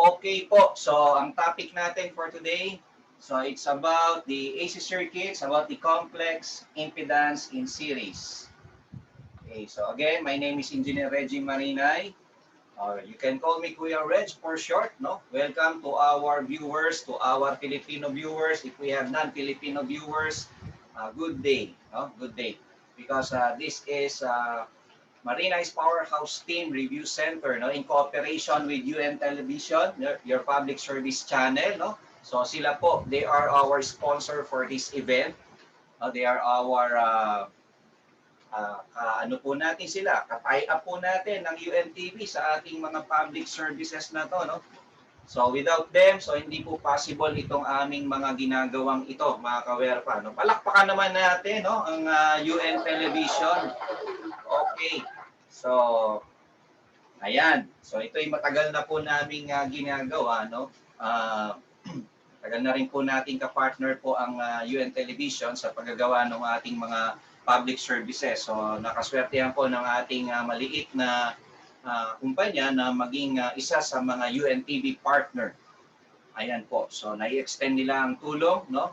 Okay po, so ang topic natin for today, so it's about the AC circuits, about the complex impedance in series. Okay, so again, my name is Engineer Reggie Marinay, or you can call me Kuya Reg for short, no? Welcome to our viewers, to our Filipino viewers. If we have non-Filipino viewers, good day, no? Good day. Because this is Marinay's Powerhouse Team Review Center, no, in cooperation with UN Television, your public service channel, no. So sila po, they are our sponsor for this event. They are our ano po natin sila, ka-tie up po natin ng UNTV sa ating mga public services na to, no. So without them, so hindi po possible itong aming mga ginagawang ito, mga kawerpa, no. Palakpakan naman natin, no, ang UN Television. Okay. So, ayan. So, ito'y matagal na po naming ginagawa, no? Tagal na rin po nating ka-partner po ang UN Television sa paggagawa ng ating mga public services. So, nakaswertehan po ng ating maliit na kumpanya na maging isa sa mga UNTV partner. Ayan po. So, nai-extend nila ang tulong, no?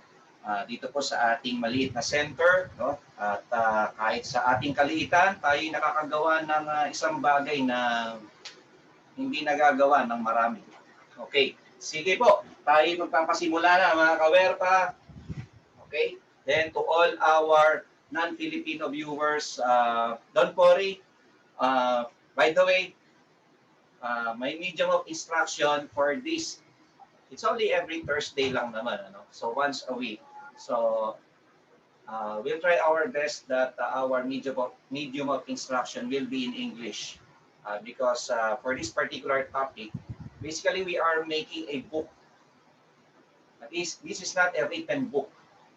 Dito po sa ating maliit na center, no? At kahit sa ating kaliitan, tayo nakakagawa ng isang bagay na hindi nagagawa ng marami. Okay, sige po, tayo magpapasimula na mga kawerpa. Okay, then to all our non-Filipino viewers, don't worry. By the way, my medium of instruction for this, it's only every Thursday lang naman, ano? So once a week. So we'll try our best that our medium of instruction will be in English because for this particular topic, basically we are making a book. This is not a written book.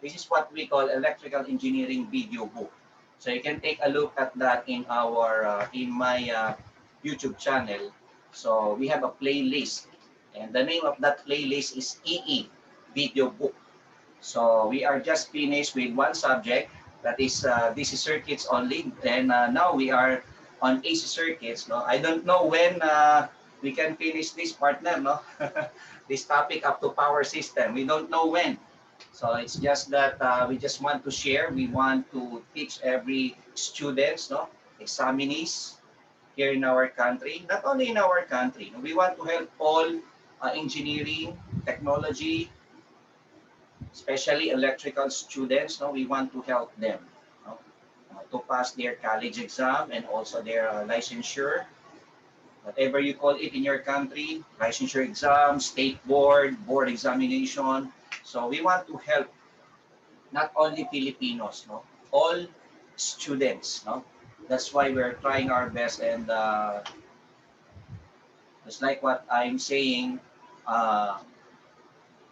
This is what we call electrical engineering video book. So you can take a look at that in our in my YouTube channel. So we have a playlist, and the name of that playlist is EE video book. So we are just finished with one subject, that is DC circuits only, and now we are on AC circuits. No, I don't know when we can finish this, partner. No, this topic up to power system. We don't know when. So it's just that we just want to share. We want to teach every students, no, examinees here in our country. Not only in our country, we want to help all engineering, technology, especially electrical students. No, we want to help them, no, to pass their college exam and also their licensure, whatever you call it in your country, licensure exam, state board, board examination. So we want to help not only Filipinos, no, all students, no. That's why we're trying our best, and just like what I'm saying,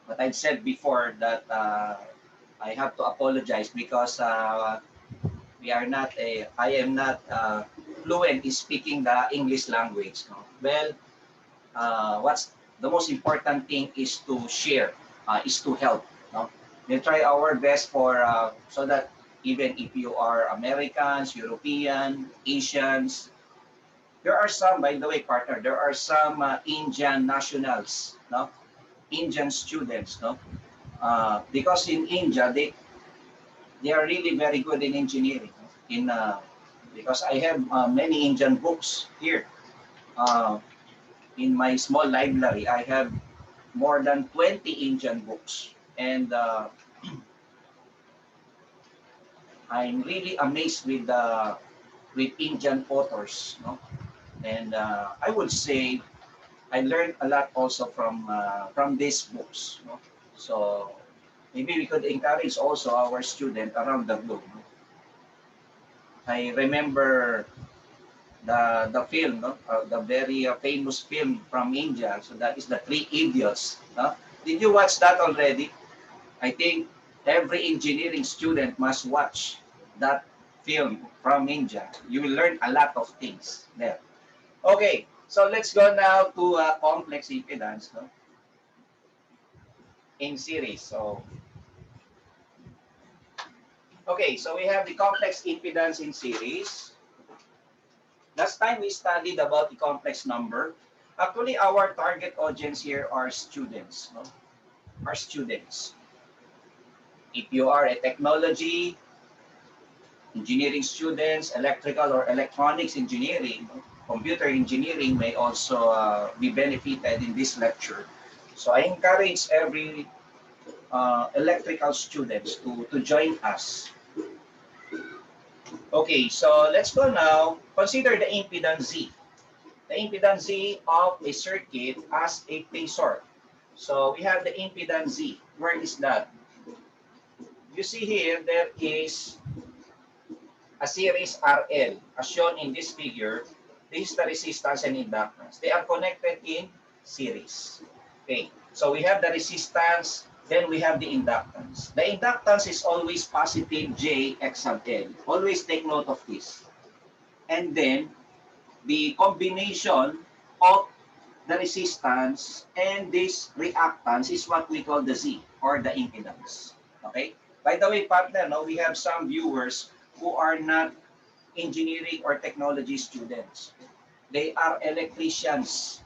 what I've said before, that I have to apologize because we are not I am not fluent in speaking the English language. No? Well, what's the most important thing is to share, is to help. No? We'll try our best for so that even if you are Americans, European, Asians, there are some, by the way, partner, there are some Indian nationals, no? Indian students, no? Because in India they are really very good in engineering. In because I have many Indian books here. In my small library, I have more than 20 Indian books, and I'm really amazed with Indian authors, no? And I would say I learned a lot also from these books. No? So maybe we could encourage also our student around the globe. No? I remember the film, no? The very famous film from India. So that is the Three Idiots. No? Did you watch that already? I think every engineering student must watch that film from India. You will learn a lot of things there. Okay. So let's go now to complex impedance, no? In series. So, okay, so we have the complex impedance in series. Last time we studied about the complex number. Actually, our target audience here are students. No? Are students. If you are a technology, engineering students, electrical or electronics engineering, computer engineering may also be benefited in this lecture. So I encourage every electrical students to join us. Okay, so let's go now. Consider the impedance Z. The impedance Z of a circuit as a phasor. So we have the impedance Z. Where is that? You see here, there is a series RL, as shown in this figure. This is the resistance and inductance. They are connected in series. Okay, so we have the resistance, then we have the inductance. The inductance is always positive J X sub L. Always take note of this. And then the combination of the resistance and this reactance is what we call the Z, or the impedance. Okay? By the way, partner, no, we have some viewers who are not engineering or technology students. They are electricians.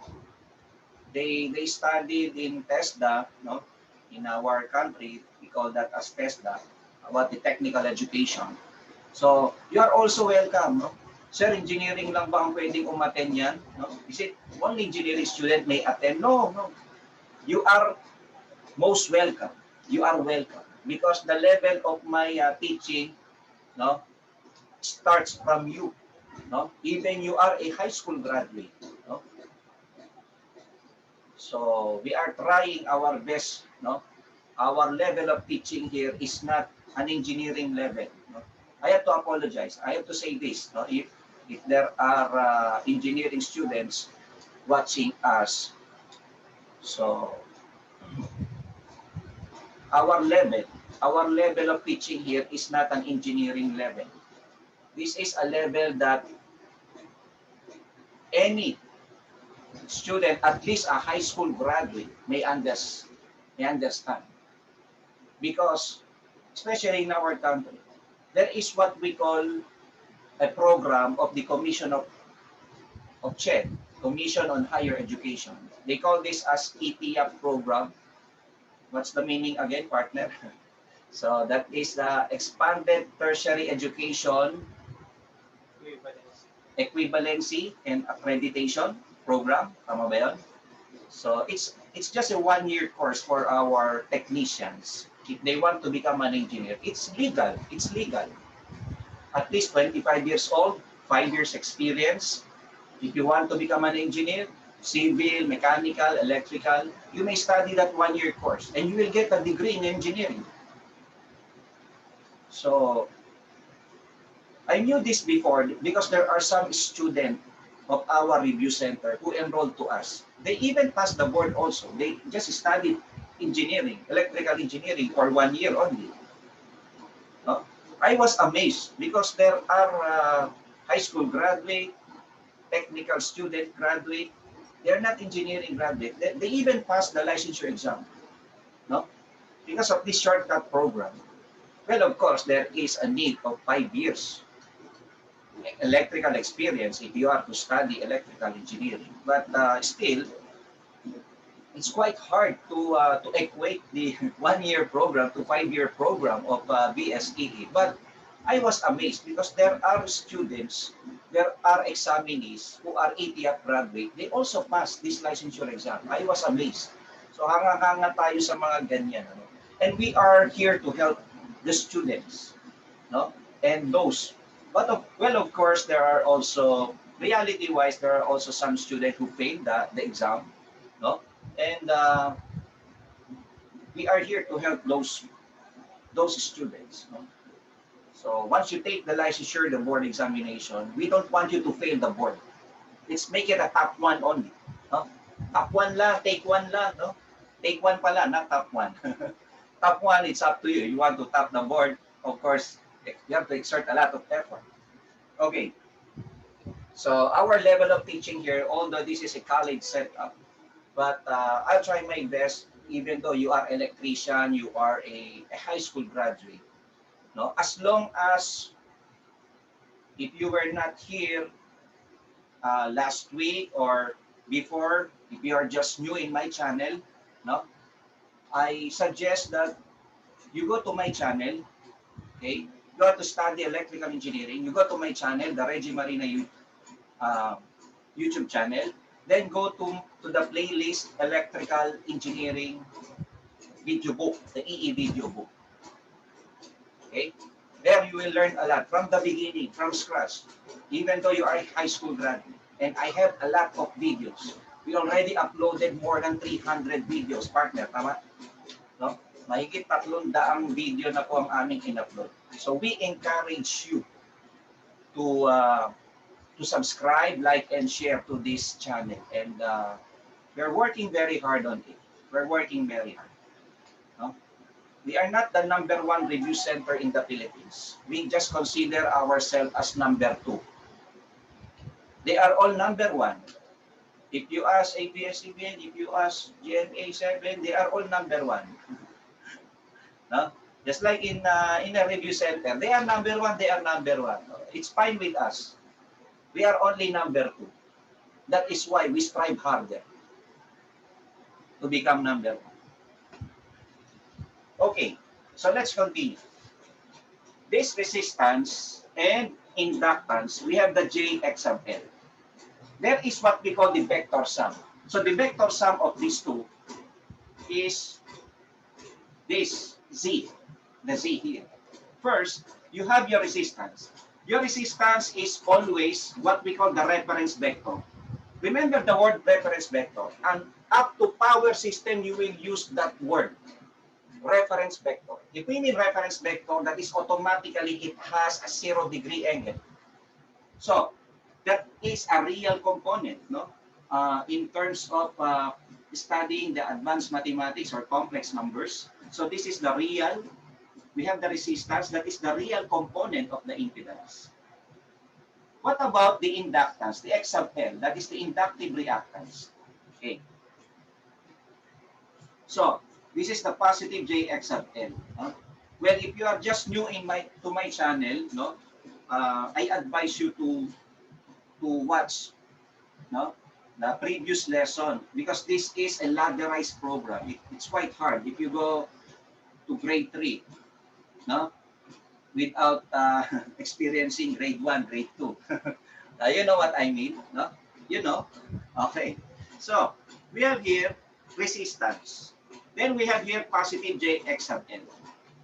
They studied in TESDA, no? In our country, we call that as TESDA, about the technical education. So, you are also welcome, no? Sir, engineering lang ba ang pwedeng umattend yan? No? Is it only engineering student may attend? No, no. You are most welcome. You are welcome. Because the level of my teaching, no, starts from you. No? Even you are a high school graduate. No? So we are trying our best. No? Our level of teaching here is not an engineering level. No? I have to apologize. I have to say this. No? If there are engineering students watching us, so our level of teaching here is not an engineering level. This is a level that any student, at least a high school graduate, may understand. Because, especially in our country, there is what we call a program of the Commission of CHED, Commission on Higher Education. They call this as ETIAP program. What's the meaning again, partner? So that is the Expanded Tertiary Education Equivalency and Accreditation Program. Tama ba yun? So it's just a one-year course for our technicians. If they want to become an engineer, it's legal. It's legal. At least 25 years old, 5 years experience. If you want to become an engineer, civil, mechanical, electrical, you may study that one-year course and you will get a degree in engineering. So I knew this before because there are some students of our review center who enrolled to us. They even passed the board also. They just studied engineering, electrical engineering for 1 year only. No? I was amazed because there are high school graduate, technical student graduate. They're not engineering graduate. They even passed the licensure exam. No? Because of this shortcut program. Well, of course, there is a need of 5 years electrical experience if you are to study electrical engineering. But still, it's quite hard to equate the 1 year program to 5 year program of BSEE. But I was amazed because there are students, there are examinees who are ETIAP graduate. They also passed this licensure exam. I was amazed. So hanga-hanga tayo sa mga ganyan. Ano? And we are here to help the students, no? And those. But of course, there are also, reality-wise, there are also some students who failed the exam, no? And we are here to help those students, no? So once you take the licensure, the board examination, we don't want you to fail the board. Let's make it a top 1 only, no? Top 1 lang, take 1 lang, no? Take 1 pala, not top 1. Top 1, it's up to you. You want to top the board, of course, you have to exert a lot of effort. Okay. So our level of teaching here, although this is a college setup, but I'll try my best, even though you are an electrician, you are a high school graduate. No? As long as, if you were not here last week or before, if you are just new in my channel, no, I suggest that you go to my channel, okay? You want to study electrical engineering, you go to my channel, the Reggie Marina uh, YouTube channel, then go to the playlist Electrical Engineering Video Book, the EE Video Book. Okay? There you will learn a lot from the beginning, from scratch, even though you are a high school graduate. And I have a lot of videos. We already uploaded more than 300 videos, partner, tama? No? Mahigit 300 video na po ang aming in-upload. So we encourage you to subscribe, like, and share to this channel. And we're working very hard on it. We're working very hard. No? We are not the #1 review center in the Philippines. We just consider ourselves as #2. They are all #1. If you ask ABS-CBN, if you ask GMA7, they are all #1. No? Just like in a review center, they are #1, they are #1. It's fine with us. We are only #2. That is why we strive harder to become #1. Okay, so let's continue. This resistance and inductance, we have the Jx sub L. There is what we call the vector sum. So the vector sum of these two is this Z, the Z here. First, you have your resistance. Your resistance is always what we call the reference vector. Remember the word reference vector. And up to power system, you will use that word, reference vector. If we mean reference vector, that is automatically it has a 0-degree angle. So that is a real component, no? In terms of studying the advanced mathematics or complex numbers. So this is the real. We have the resistance, that is the real component of the impedance. What about the inductance, the X sub L, that is the inductive reactance? Okay. So this is the positive Jx sub L. Well, if you are just new in to my channel, no, I advise you to watch, no, the previous lesson, because this is a ladderized program. It's quite hard if you go to grade 3, no, without experiencing grade 1, grade 2. You know what I mean, no? You know? Okay. So we have here resistance. Then we have here positive Jx sub L.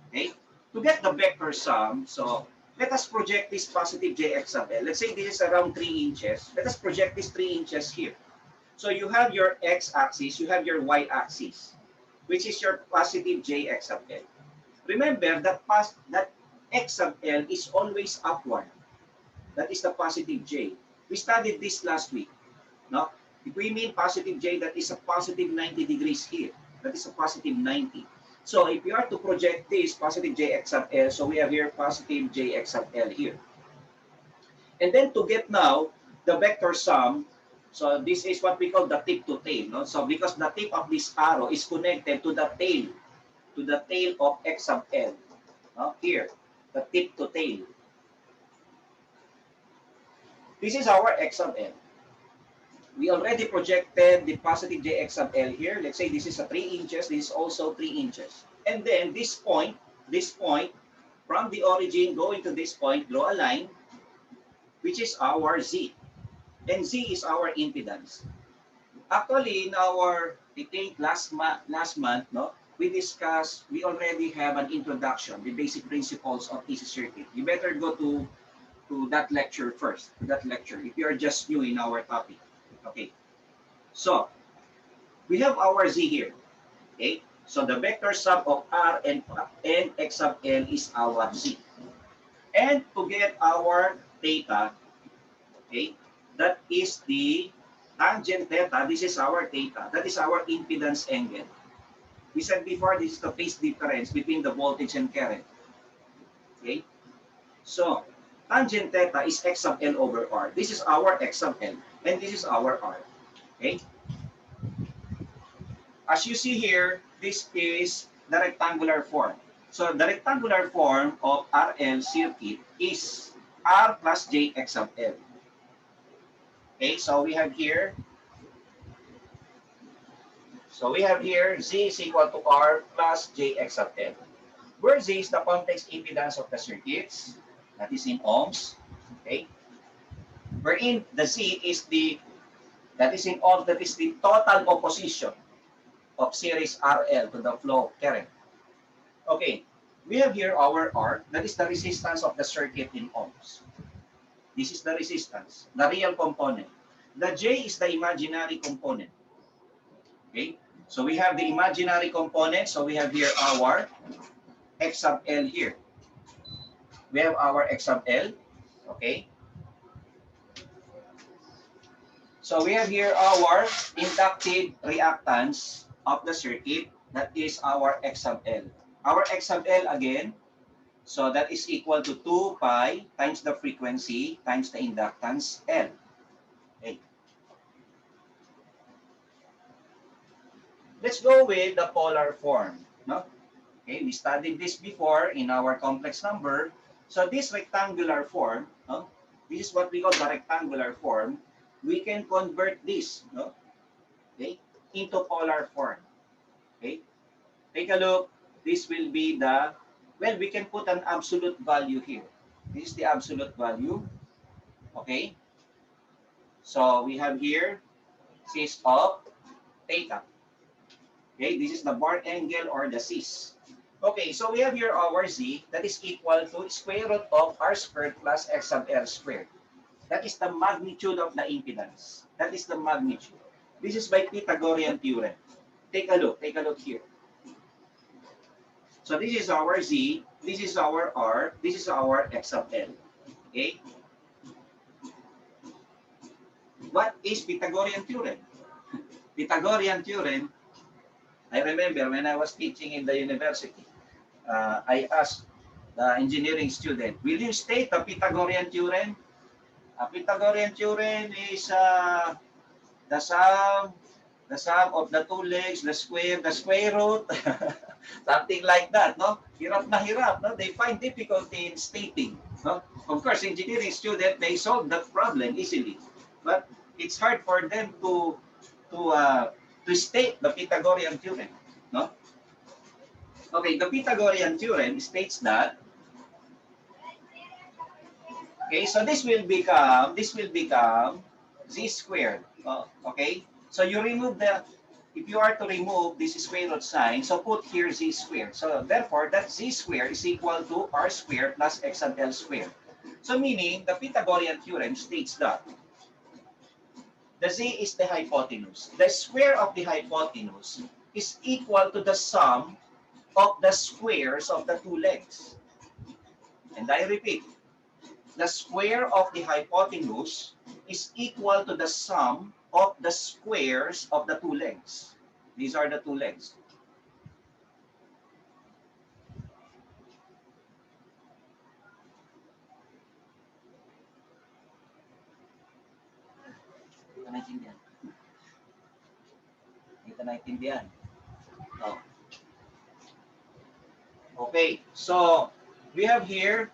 Okay? To get the vector sum, so let us project this positive Jx sub L. Let's say this is around 3 inches. Let us project this 3 inches here. So you have your x-axis, you have your y-axis, which is your positive Jx sub L. Remember that x sub L is always upward. That is the positive J. We studied this last week. No? If we mean positive J, that is a positive 90 degrees here. That is a positive 90. So if you are to project this positive Jx sub L, so we have here positive Jx sub L here. And then to get now the vector sum, so this is what we call the tip to tail. No? So because the tip of this arrow is connected to the tail of X sub L. No? Here, the tip to tail. This is our X sub L. We already projected the positive Jx sub L here. Let's say this is a 3 inches. This is also 3 inches. And then this point, from the origin going to this point, draw a line, which is our Z. And Z is our impedance. Actually, in our, I think last month, no, we already have an introduction, the basic principles of AC circuit. You better go to that lecture first, if you are just new in our topic. Okay, so we have our Z here. Okay, so the vector sum of R and X sub L is our Z. And to get our theta, okay, that is the tangent theta. This is our theta. That is our impedance angle. We said before, this is the phase difference between the voltage and current. Okay, so tangent theta is X sub L over R. This is our X sub L, and this is our R. Okay? As you see here, this is the rectangular form. So the rectangular form of Rl circuit is R plus Jx sub L. Okay, so we have here So we have here Z is equal to R plus JX sub L, where Z is the complex impedance of the circuits, that is in ohms, okay? Wherein the Z is that is in ohms, that is the total opposition of series RL to the flow of current. Okay, we have here our R, that is the resistance of the circuit in ohms. This is the resistance, the real component. The J is the imaginary component. Okay, so we have the imaginary component, so we have here our X sub L here. We have our X sub L, okay? So we have here our inductive reactance of the circuit, that is our X sub L. Our X sub L again, so that is equal to 2 pi times the frequency times the inductance L. Okay. Let's go with the polar form. No? Okay, we studied this before in our complex number. So this rectangular form, no? This is what we call the rectangular form. We can convert this, no? Okay, into polar form. Okay, take a look. This will be the, well, we can put an absolute value here. This is the absolute value. Okay, so we have here cis of theta. Okay, this is the bar angle or the cis. Okay, so we have here our Z that is equal to square root of R squared plus X sub L squared. That is the magnitude of the impedance. That is the magnitude. This is by Pythagorean theorem. Take a look here. So this is our Z, this is our R, this is our X sub L. Okay? What is Pythagorean theorem? Pythagorean theorem, I remember when I was teaching in the university, I asked the engineering student, will you state the Pythagorean theorem? Pythagorean theorem is the sum of the two legs, the square root, something like that, no? Hirap na hirap, no? They find difficulty in stating, no? Of course, engineering student, they solve that problem easily, but it's hard for them to state the Pythagorean theorem, no? Okay, the Pythagorean theorem states that, okay, so this will become Z squared. Okay, so you remove if you are to remove this square root sign, so put here Z squared. So therefore, that Z squared is equal to R squared plus X sub L squared. So meaning, the Pythagorean theorem states that the Z is the hypotenuse. The square of the hypotenuse is equal to the sum of the squares of the two legs. And I repeat, the square of the hypotenuse is equal to the sum of the squares of the two legs. These are the two legs. Ito naintindihan. Oh. Okay, so we have here.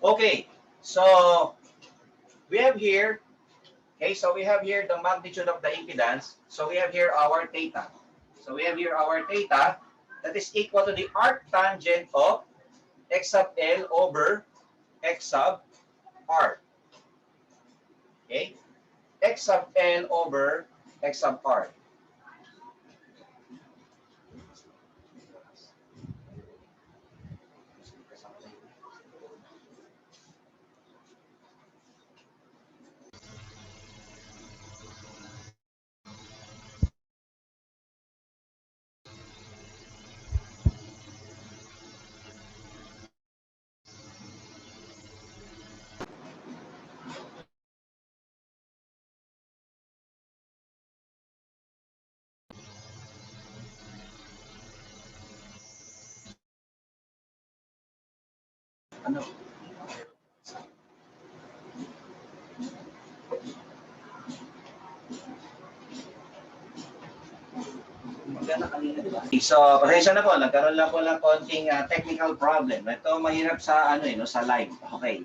Okay, so we have here, okay, so we have here the magnitude of the impedance. So we have here our theta. So we have here our theta that is equal to the arc tangent of X sub L over X sub R. Okay, X sub L over X sub R. Ano? Magana kanina, di ba? so pasensya na po, nagkaroon lang po ng konting technical problem. Ito mahirap sa ano no, sa live. Okay.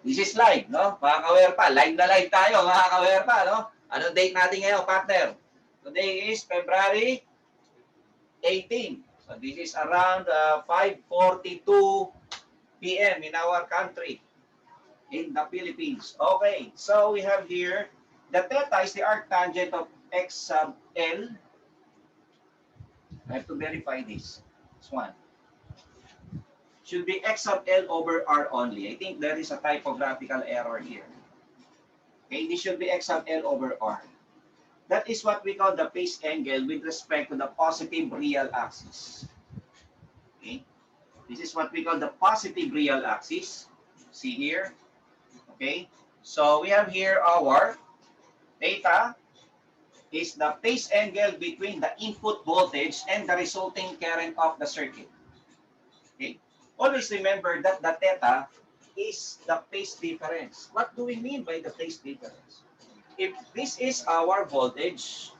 This is live, no? Mga ka-aware pa, live na live tayo, mga ka-aware pa, no? Ano date natin ngayon, partner? Today is February 18. So this is around 5:42 p.m. in our country, in the Philippines. Okay, so we have here the theta is the arctangent of x sub L. I have to verify this. This one. Should be x sub L over R only. I think there is a typographical error here. Okay, this should be x sub L over R. That is what we call the phase angle with respect to the positive real axis. Okay, this is what we call the positive real axis. See here. Okay, so we have here our theta is the phase angle between the input voltage and the resulting current of the circuit. Okay, always remember that the theta is the phase difference. What do we mean by the phase difference? If this is our voltage,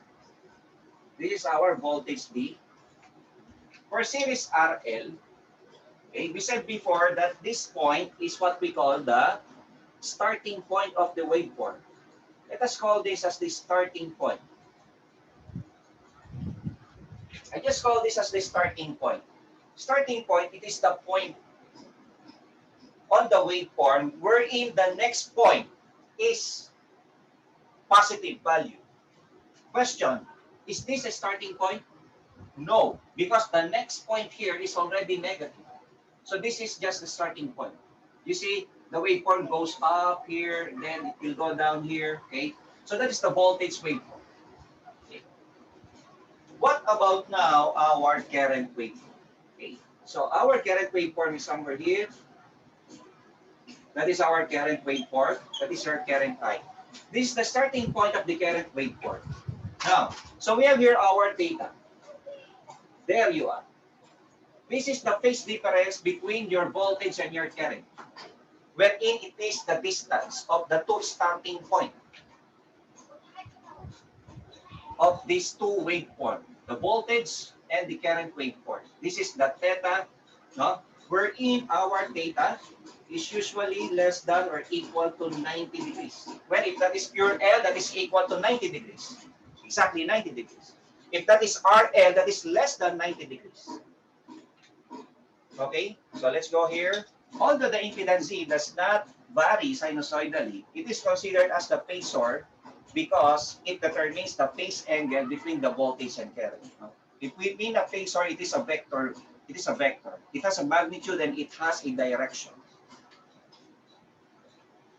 this is our voltage D, for series RL, okay, we said before that this point is what we call the starting point of the waveform. Let us call this as the starting point. I just call this as the starting point. Starting point, it is the point on the waveform wherein the next point is positive value. Question, is this a starting point? No, because the next point here is already negative. So this is just the starting point. You see, the waveform goes up here, then it will go down here, okay? So that is the voltage waveform. Okay. What about now our current waveform? Okay. So our current waveform is somewhere here. That is our current waveform. That is our current I. This is the starting point of the current waveform. Now, so we have here our theta. There you are. This is the phase difference between your voltage and your current, wherein it is the distance of the two starting points of these two waveforms, the voltage and the current waveform. This is the theta, no? Wherein our theta is usually less than or equal to 90 degrees. Well, if that is pure L, that is equal to 90 degrees. Exactly 90 degrees. If that is RL, that is less than 90 degrees. Okay, so let's go here. Although the impedance Z does not vary sinusoidally, it is considered as the phasor because it determines the phase angle between the voltage and current. If we mean a phasor, it is a vector. It is a vector. It has a magnitude and it has a direction.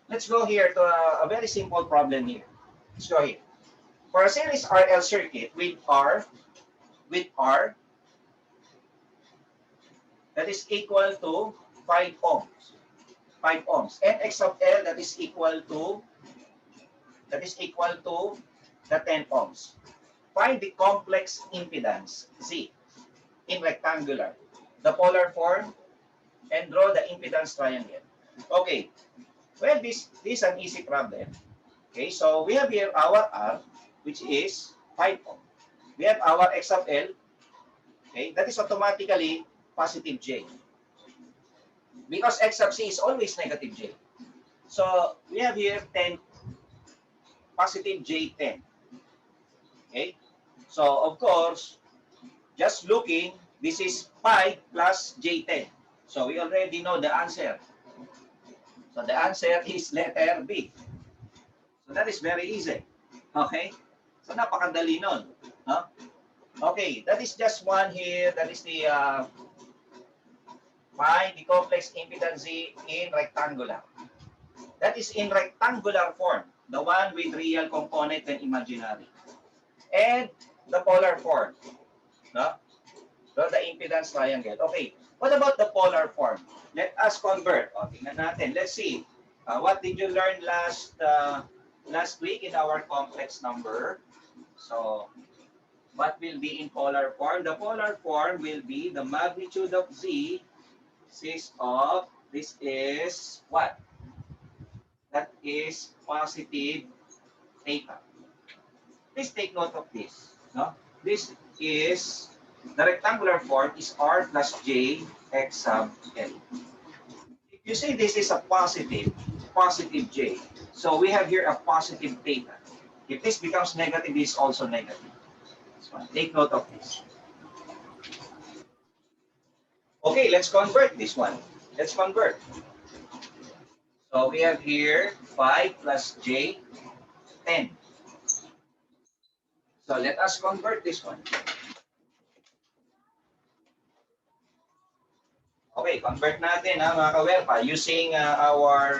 Let's go here to a very simple problem here. Let's go here. For a series RL circuit with R, that is equal to 5 ohms. 5 ohms. And X of L that is equal to the 10 ohms. Find the complex impedance Z in rectangular, the polar form, and draw the impedance triangle. Okay. Well, this is an easy problem. Okay, so we have here our R, which is 5 ohm. We have our X of L. Okay, that is automatically positive J. Because X of C is always negative J. So we have here 10, positive J10. Okay, so of course, just looking, this is 5 plus J10. So we already know the answer. So the answer is letter B. So that is very easy. Okay? So napakadali nun. Huh? Okay, that is just one here. That is the find the complex impedance Z in rectangular. That is in rectangular form. The one with real component and imaginary. And the polar form. No? So the impedance triangle. Okay, what about the polar form? Let us convert. O, tingnan natin. Let's see. What did you learn last week in our complex number? So, what will be in polar form? The polar form will be the magnitude of Z this is what? That is positive theta. Please take note of this. No? This is The rectangular form is R plus J X sub L. If you say this is a positive J, so we have here a positive theta. If this becomes negative, this is also negative. So take note of this. Okay, let's convert this one. Let's convert. So we have here 5 plus J, 10. So let us convert this one. Okay, convert natin mga kawerpa using our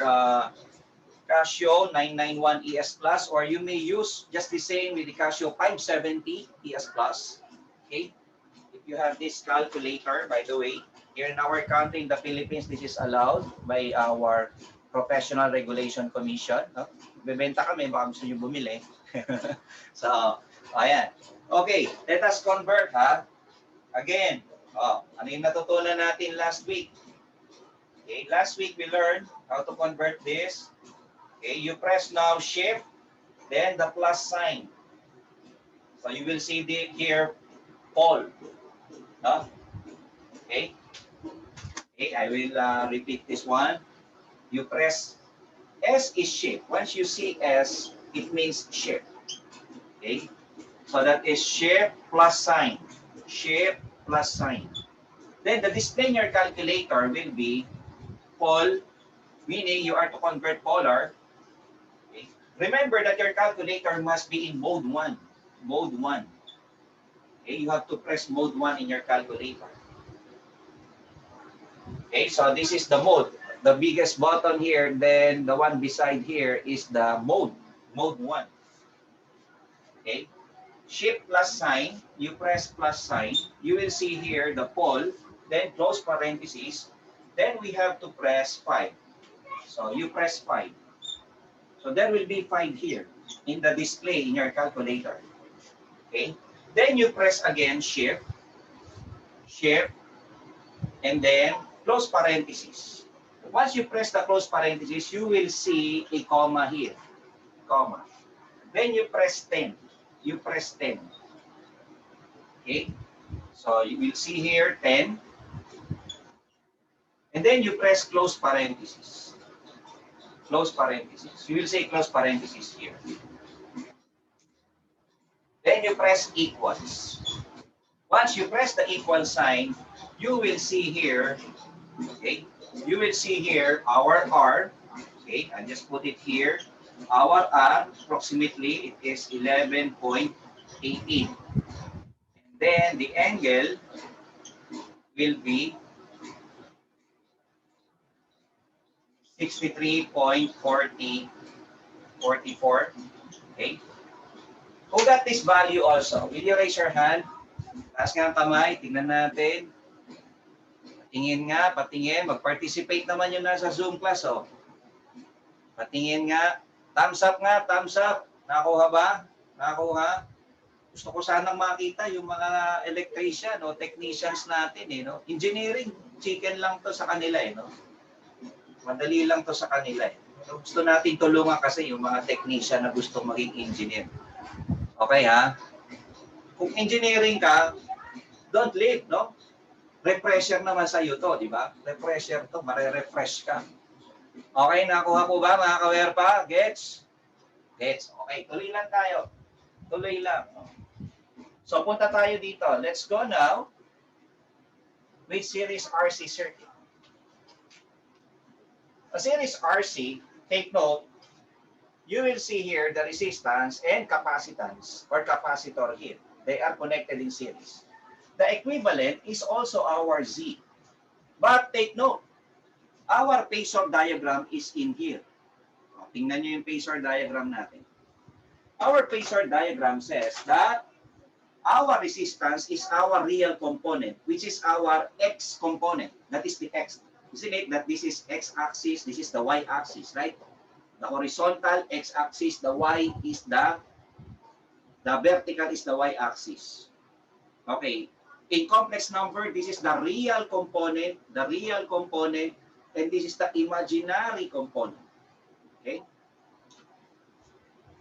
Casio 991 ES Plus, or you may use just the same with the Casio 570 ES Plus. Okay, if you have this calculator, by the way, here in our country, in the Philippines, this is allowed by our Professional Regulation Commission. No? Bebenta kami, baka gusto nyo bumili. So, ayan. Okay, let us convert ha. Again, ano yung natutunan natin last week? Okay, last week we learned how to convert this. Okay, you press now shift, then the plus sign. So you will see here, Paul. No? Okay. Okay, I will repeat this one. You press S is shift. Once you see S, it means shift. Okay. So that is shift plus sign. Shift plus sign. Then the display in your calculator will be pol, meaning you are to convert polar. Okay. Remember that your calculator must be in mode 1. Mode 1. Okay, you have to press mode 1 in your calculator. Okay, so this is the mode. The biggest button here, then the one beside here is the mode. Mode 1. Okay. Shift plus sign, you press plus sign, you will see here the pole, then close parentheses, then we have to press 5. So you press 5. So there will be 5 here in the display in your calculator. Okay. Then you press again shift, shift, and then close parentheses. Once you press the close parentheses, you will see a comma here, comma. Then you press 10. You press 10. Okay? So you will see here 10. And then you press close parentheses. Close parentheses. You will say close parentheses here. Then you press equals. Once you press the equal sign, you will see here, okay? You will see here our R. Okay, I just put it here. Our R, approximately, it is 11.18. And then the angle will be 63.44. Okay. Who got this value also? Will you raise your hand? Taas nga ang kamay. Tingnan natin. Patingin nga, patingin. Mag-participate naman yun na sa Zoom class. Oh. Patingin nga. Thumbs up nga, thumbs up. Nakuha ba? Nakuha? Gusto ko sanang makita yung mga electrician o technicians natin. No? Engineering, chicken lang to sa kanila. No? Madali lang to sa kanila. Gusto natin tulungan kasi yung mga technician na gusto maging engineer. Okay ha? Kung engineering ka, don't leave, no? Refresher naman sa iyo to, di ba? Refresher to, mare-refresh ka. Okay, nakuha ko ba mga kawerpa? Gets? Gets. Okay, tuloy lang tayo. Tuloy lang. So, punta tayo dito. Let's go now with series RC circuit. A series RC, take note, you will see here the resistance and capacitance or capacitor here. They are connected in series. The equivalent is also our Z. But take note, our phasor diagram is in here. Tingnan nyo yung phasor diagram natin. Our phasor diagram says that our resistance is our real component, which is our X component. That is the X. Isn't it that this is X-axis, this is the Y-axis, right? The horizontal X-axis, the Y is the vertical is the Y-axis. Okay. In complex number, this is the real component, and this is the imaginary component. Okay.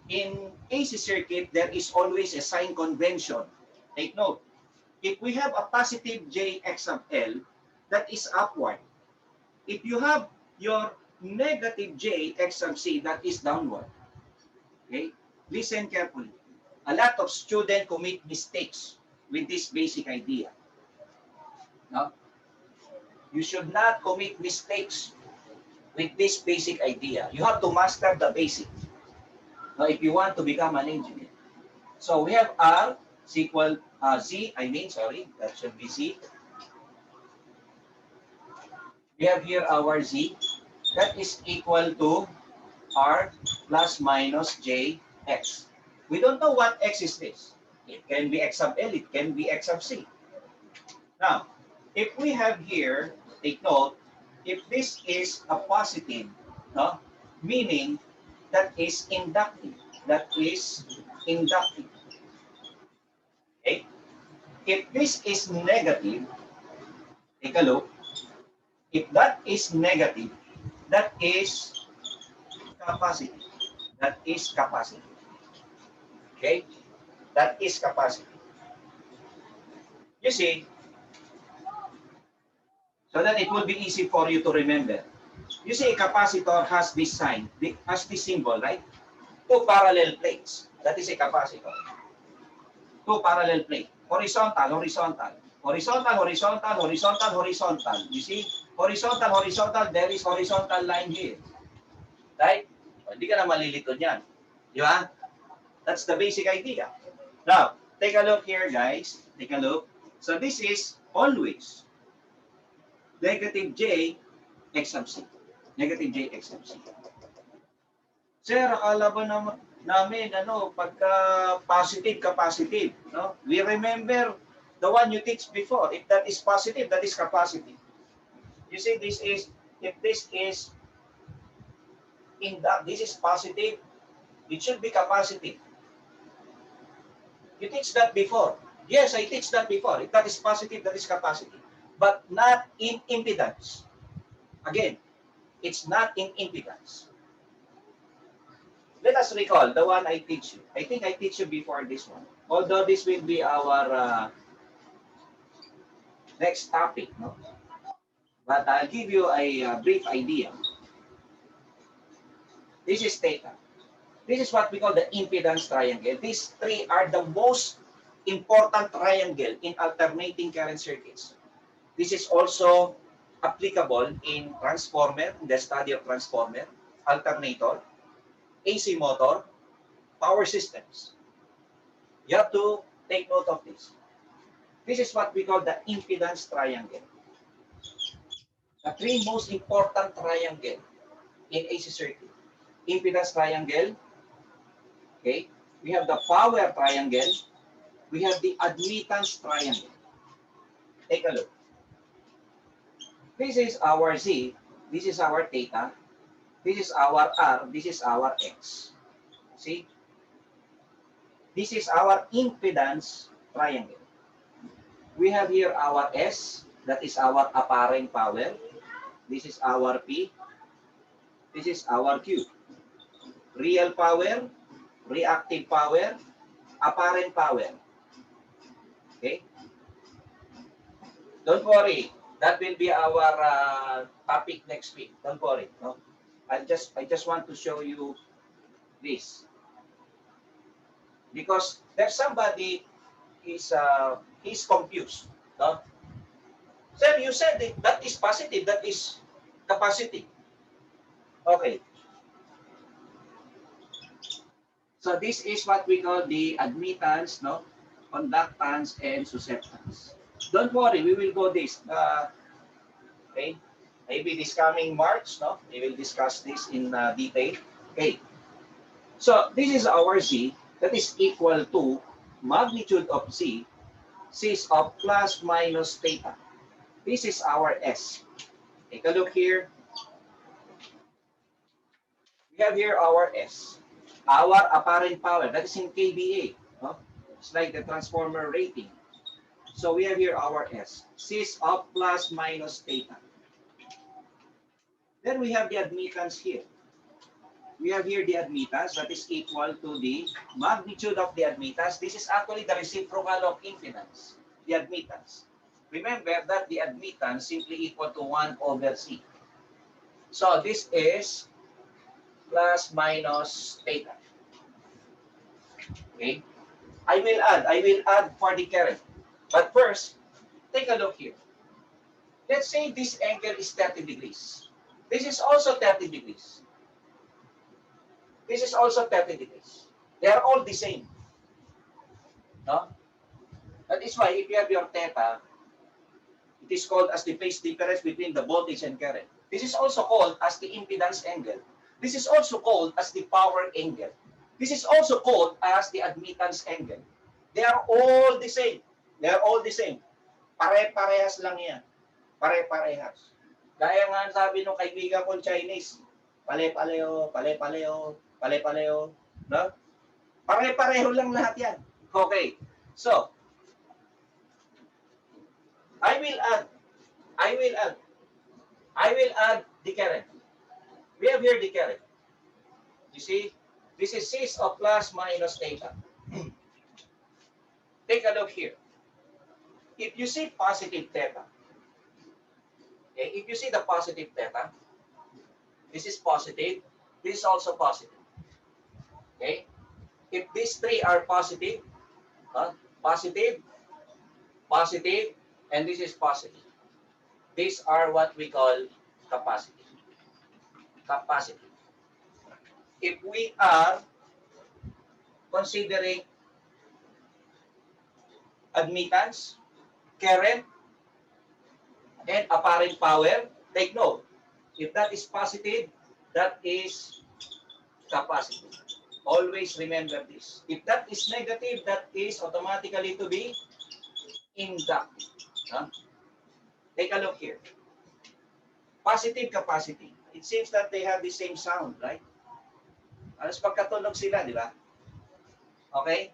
In AC circuit, there is always a sign convention. Take note. If we have a positive Jx of L, that is upward. If you have your negative Jx of C, that is downward. Okay? Listen carefully. A lot of students commit mistakes with this basic idea. No? You should not commit mistakes with this basic idea. You have to master the basic. Now, if you want to become an engineer. So we have R is equal sorry, that should be Z. We have here our Z. That is equal to R plus minus JX. We don't know what X is this. It can be X of L, it can be X of C. Now, if we have here, take note, if this is a positive, no, meaning that is inductive. That is inductive. Okay? If this is negative, take a look. If that is negative, that is capacitive. That is capacitive. Okay? That is capacitive. You see, so that it will be easy for you to remember. You see, a capacitor has this sign, has this symbol, right? Two parallel plates. That is a capacitor. Two parallel plates. Horizontal, horizontal. Horizontal, horizontal, horizontal, horizontal. You see? Horizontal, horizontal, there is horizontal line here. Right? Hindi ka na malilito niyan. Di ba? That's the basic idea. Now, take a look here, guys. Take a look. So this is always negative J X sub C. Negative J X sub C. Sir, akala ba namin, pagka positive ka positive, no? We remember the one you teach before. If that is positive, that is capacitive. You see, this is, if this is this is positive, it should be capacitive. You teach that before. Yes, I teach that before. If that is positive, that is capacitive. But not in impedance. Again, it's not in impedance. Let us recall the one I teach you. I think I teach you before this one. Although this will be our next topic, no? But I'll give you a brief idea. This is theta. This is what we call the impedance triangle. These three are the most important triangle in alternating current circuits. This is also applicable in transformer, in the study of transformer, alternator, AC motor, power systems. You have to take note of this. This is what we call the impedance triangle. The three most important triangle in AC circuit. Impedance triangle, okay? We have the power triangle, we have the admittance triangle. Take a look. This is our Z, this is our theta, this is our R, this is our X. See? This is our impedance triangle. We have here our S, that is our apparent power. This is our P, this is our Q. Real power, reactive power, apparent power. Okay? Don't worry. That will be our topic next week. Don't worry. No? I just want to show you this. Because there's somebody he's confused. No? Sir, you said that is positive, that is capacitive. Okay. So this is what we call the admittance, no? Conductance and susceptance. Don't worry, we will go this. Okay, maybe this coming March, no? We will discuss this in detail. Okay. So this is our Z that is equal to magnitude of Z. Z is of plus minus theta. This is our S. Take a look here. We have here our S. Our apparent power, that is in kVA. No? It's like the transformer rating. So we have here our S. C is of plus minus theta. Then we have the admittance here. We have here the admittance that is equal to the magnitude of the admittance. This is actually the reciprocal of impedance. the admittance. Remember that the admittance simply equal to 1 over C. So this is plus minus theta. Okay? I will add for the current. But first, take a look here. Let's say this angle is 30 degrees. This is also 30 degrees. This is also 30 degrees. They are all the same. No? That is why if you have your theta, it is called as the phase difference between the voltage and current. This is also called as the impedance angle. This is also called as the power angle. This is also called as the admittance angle. They are all the same. They are all the same. Pare-parehas lang yan. Pare-parehas. Gaya nga sabi ng kaibigan kong Chinese, pale-paleo, pale-paleo, pale-paleo. No? Pare-pareho lang lahat yan. Okay. So, I will add the current. We have here the current. You see, this is 6 of plus minus theta. Take a look here. If you see positive theta, okay, if you see the positive theta, this is positive, this is also positive. Okay? If these three are positive, positive, positive, and this is positive. These are what we call capacity. Capacity. If we are considering admittance, current, and apparent power, take note. If that is positive, that is capacity. Always remember this. If that is negative, that is automatically to be inductive. Take a look here. Positive capacity. It seems that they have the same sound, right? Alas pagkatunog sila, di ba? Okay?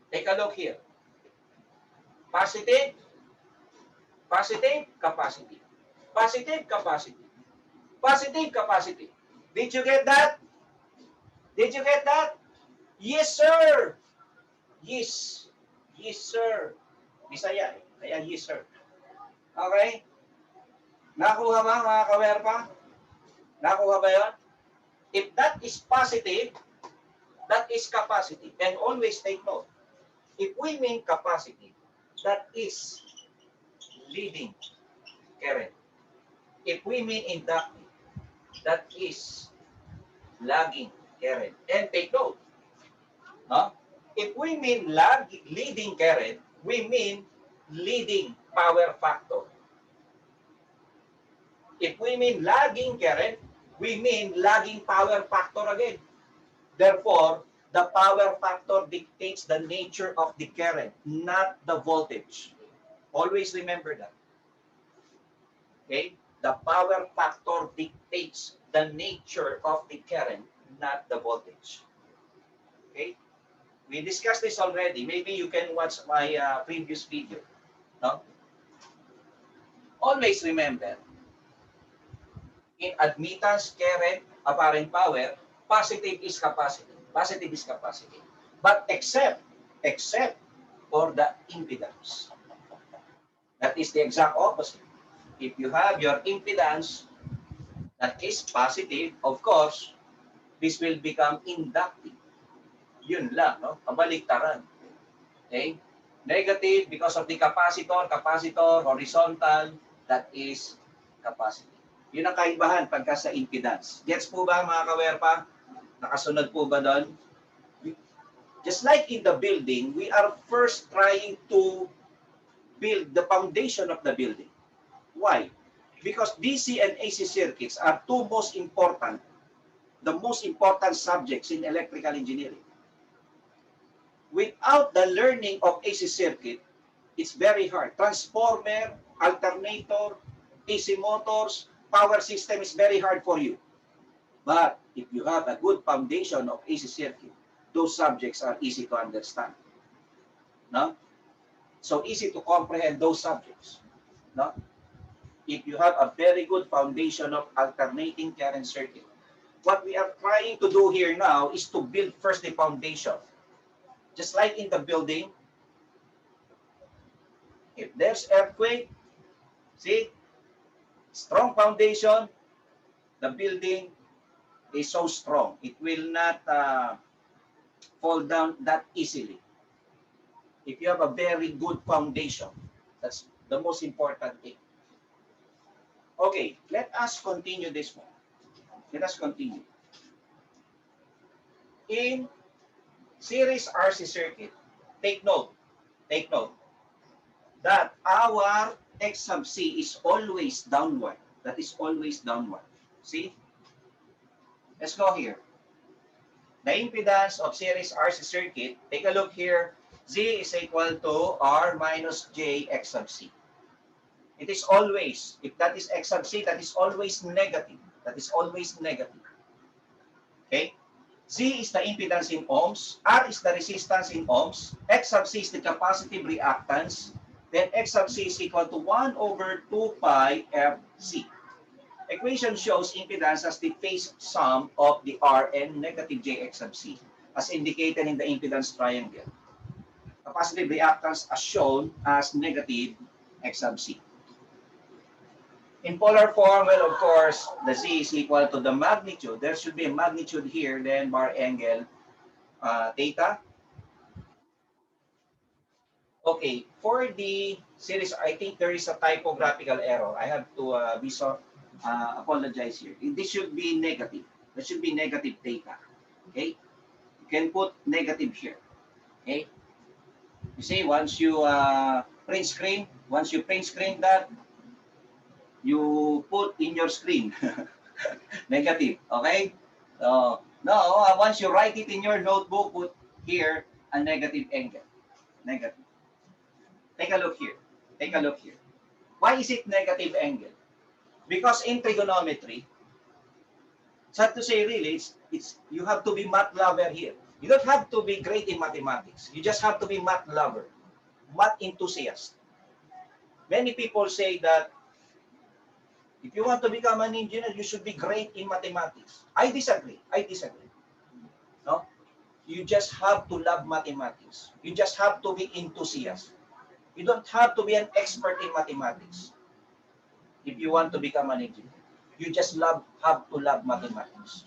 Take a look here. Positive, positive capacity. Positive capacity. Positive capacity. Did you get that? Did you get that? Yes, sir. Yes. Yes, sir. Bisaya eh. Kaya yes, sir. Okay? Nakuha ba, mga kawerpa? Nakuha ba yun? If that is positive, that is capacity. And always take note. If we mean capacity, that is leading current. If we mean inductive, that is lagging current. And take note. If we mean leading current, we mean leading power factor. If we mean lagging current, we mean lagging power factor again. Therefore, the power factor dictates the nature of the current, not the voltage. Always remember that. Okay? The power factor dictates the nature of the current, not the voltage. Okay? We discussed this already. Maybe you can watch my previous video. No? Always remember, in admittance, current, apparent power, positive is capacity. Positive is capacity. But except for the impedance. That is the exact opposite. If you have your impedance that is positive, of course, this will become inductive. Yun lang, no? Kabaliktaran. Okay? Negative because of the capacitor, horizontal, that is capacity. Yun ang kaibahan pagka sa impedance. Gets po ba, mga kawerpa? Nakasunod po ba doon? Just like in the building, we are first trying to build the foundation of the building. Why? Because DC and AC circuits are the most important subjects in electrical engineering. Without the learning of AC circuit, it's very hard. Transformer, alternator, AC motors, power system is very hard for you. But if you have a good foundation of AC circuit, those subjects are easy to understand. No? So easy to comprehend those subjects. No? If you have a very good foundation of alternating current circuit. What we are trying to do here now is to build first the foundation. Just like in the building, If there's earthquake, see, strong foundation, the building is so strong. It will not fall down that easily. If you have a very good foundation, that's the most important thing. Okay, let us continue this one. Let us continue. In series RC circuit, take note that our X sub C is always downward. That is always downward. See? Let's go here. The impedance of series RC circuit, take a look here. Z is equal to R minus J X sub C. It is always, if that is X sub C, that is always negative. That is always negative. Okay? Z is the impedance in ohms, R is the resistance in ohms, X sub C is the capacitive reactance, then X sub C is equal to 1 over 2 pi FC. Equation shows impedance as the phase sum of the R and negative Jx sub C, as indicated in the impedance triangle. Capacitive reactance as shown as negative X sub C. In polar form, well, of course, the Z is equal to the magnitude. There should be a magnitude here, then bar angle theta. Okay, for the series, I think there is a typographical error. I have to apologize here. This should be negative. That should be negative theta. Okay, you can put negative here. Okay, you see, once you print screen that, you put in your screen negative. Okay, so now once you write it in your notebook, put here a negative angle. Negative. Take a look here. Take a look here. Why is it negative angle? Because in trigonometry, sad to say really, it's you have to be math lover here. You don't have to be great in mathematics. You just have to be math lover, math enthusiast. Many people say that if you want to become an engineer, you should be great in mathematics. I disagree. I disagree. No? You just have to love mathematics. You just have to be enthusiast. You don't have to be an expert in mathematics if you want to become an engineer. You just have to love mathematics.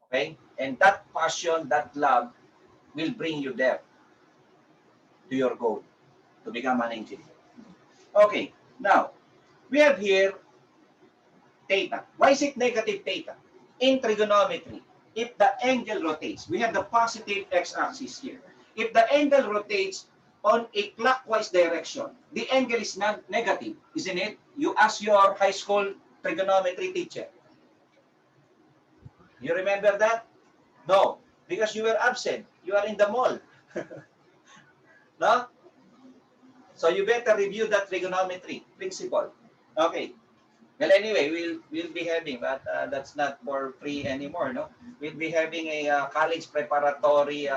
Okay? And that passion, that love will bring you there to your goal, to become an engineer. Okay, now, we have here theta. Why is it negative theta? In trigonometry, if the angle rotates, we have the positive x-axis here. If the angle rotates on a clockwise direction, the angle is not negative, isn't it? You ask your high school trigonometry teacher. You remember that? No, because you were absent. You are in the mall. No? So you better review that trigonometry principle. Okay. Well, anyway, we'll be having, but that's not for free anymore, no? We'll be having a college preparatory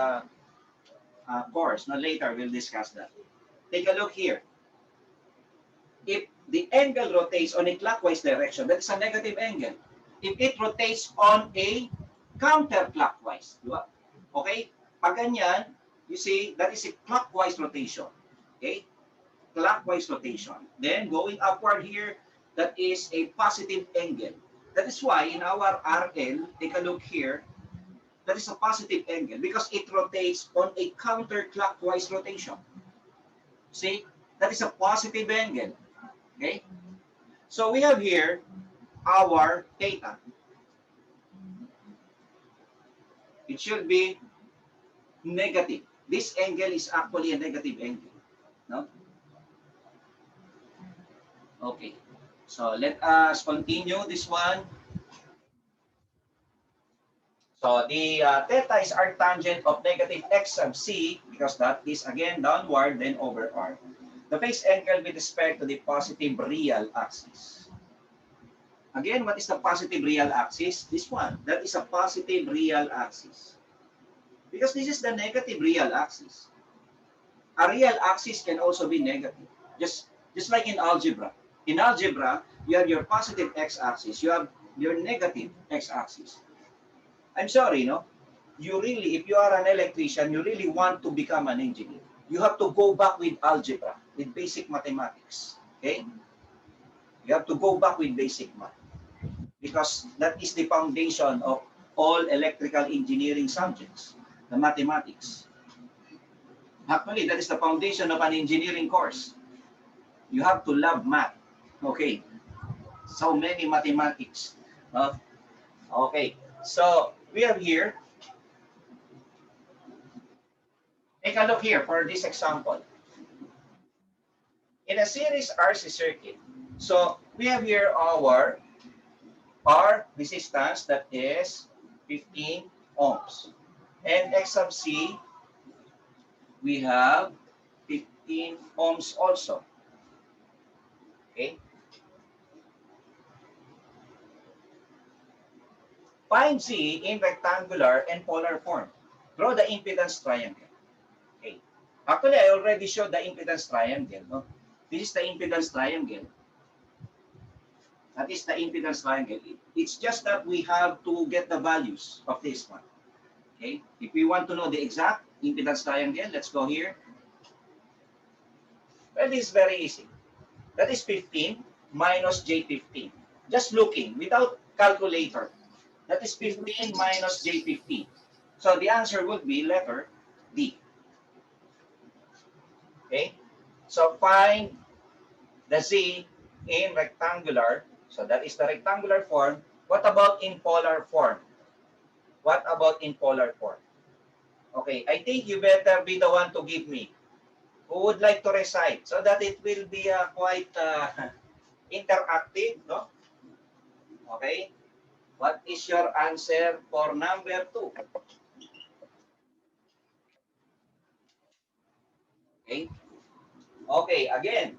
course. No, later we'll discuss that. Take a look here. If the angle rotates on a clockwise direction, that is a negative angle. If it rotates on a counterclockwise, di ba? Okay? Pag ganyan, you see, that is a clockwise rotation. Okay? Clockwise rotation. Then, going upward here, that is a positive angle. That is why in our RL, take a look here, that is a positive angle because it rotates on a counterclockwise rotation. See, that is a positive angle. Okay? So we have here our theta. It should be negative. This angle is actually a negative angle. No? Okay. So let us continue this one. So the theta is arctangent of negative x sub c because that is again downward then over r. The phase angle with respect to the positive real axis. Again, what is the positive real axis? This one. That is a positive real axis. Because this is the negative real axis. A real axis can also be negative. Just like in algebra. In algebra, you have your positive x-axis. You have your negative x-axis. I'm sorry, no? You really, if you are an electrician, you really want to become an engineer. you have to go back with algebra, with basic mathematics. Okay? You have to go back with basic math because that is the foundation of all electrical engineering subjects, the mathematics. Actually, that is the foundation of an engineering course. You have to love math. Okay. So many mathematics. Okay. So we have here, take a look here for this example. In a series RC circuit, so we have here our R resistance that is 15 ohms. And X sub C, we have 15 ohms also. Okay. Find Z in rectangular and polar form. Draw the impedance triangle. Okay. Actually, I already showed the impedance triangle. No? This is the impedance triangle. That is the impedance triangle. It's just that we have to get the values of this one. Okay. If we want to know the exact impedance triangle, let's go here. Well, this is very easy. That is 15 minus J15. Just looking without calculator. That is 15 minus J15. So the answer would be letter D. Okay. So find the Z in rectangular. So that is the rectangular form. What about in polar form? What about in polar form? Okay, I think you better be the one to give me. Who would like to recite so that it will be quite interactive, no? Okay. What is your answer for number 2? Okay. Okay, again,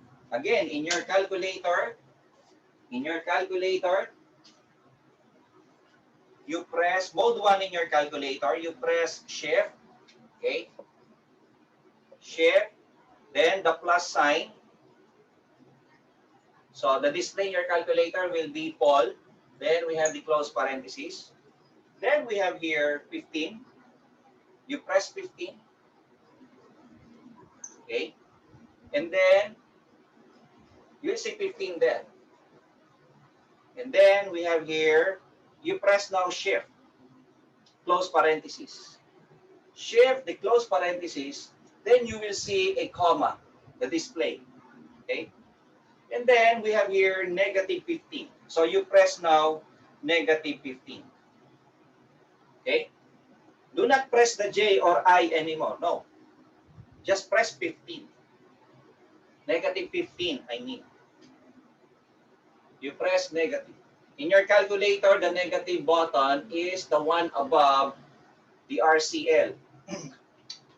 in your calculator, you press mode 1 in your calculator, you press shift, okay? Shift, then the plus sign. So the display in your calculator will be Paul. Then we have the close parentheses. Then we have here 15. You press 15. Okay. And then you see 15 there. And then we have here, you press now shift, close parentheses. Shift the close parentheses, then you will see a comma, the display. Okay. And then we have here negative 15. So you press now negative 15. Okay. Do not press the J or I anymore. No. Just press 15. Negative 15, I mean. You press negative. In your calculator, the negative button is the one above the RCL.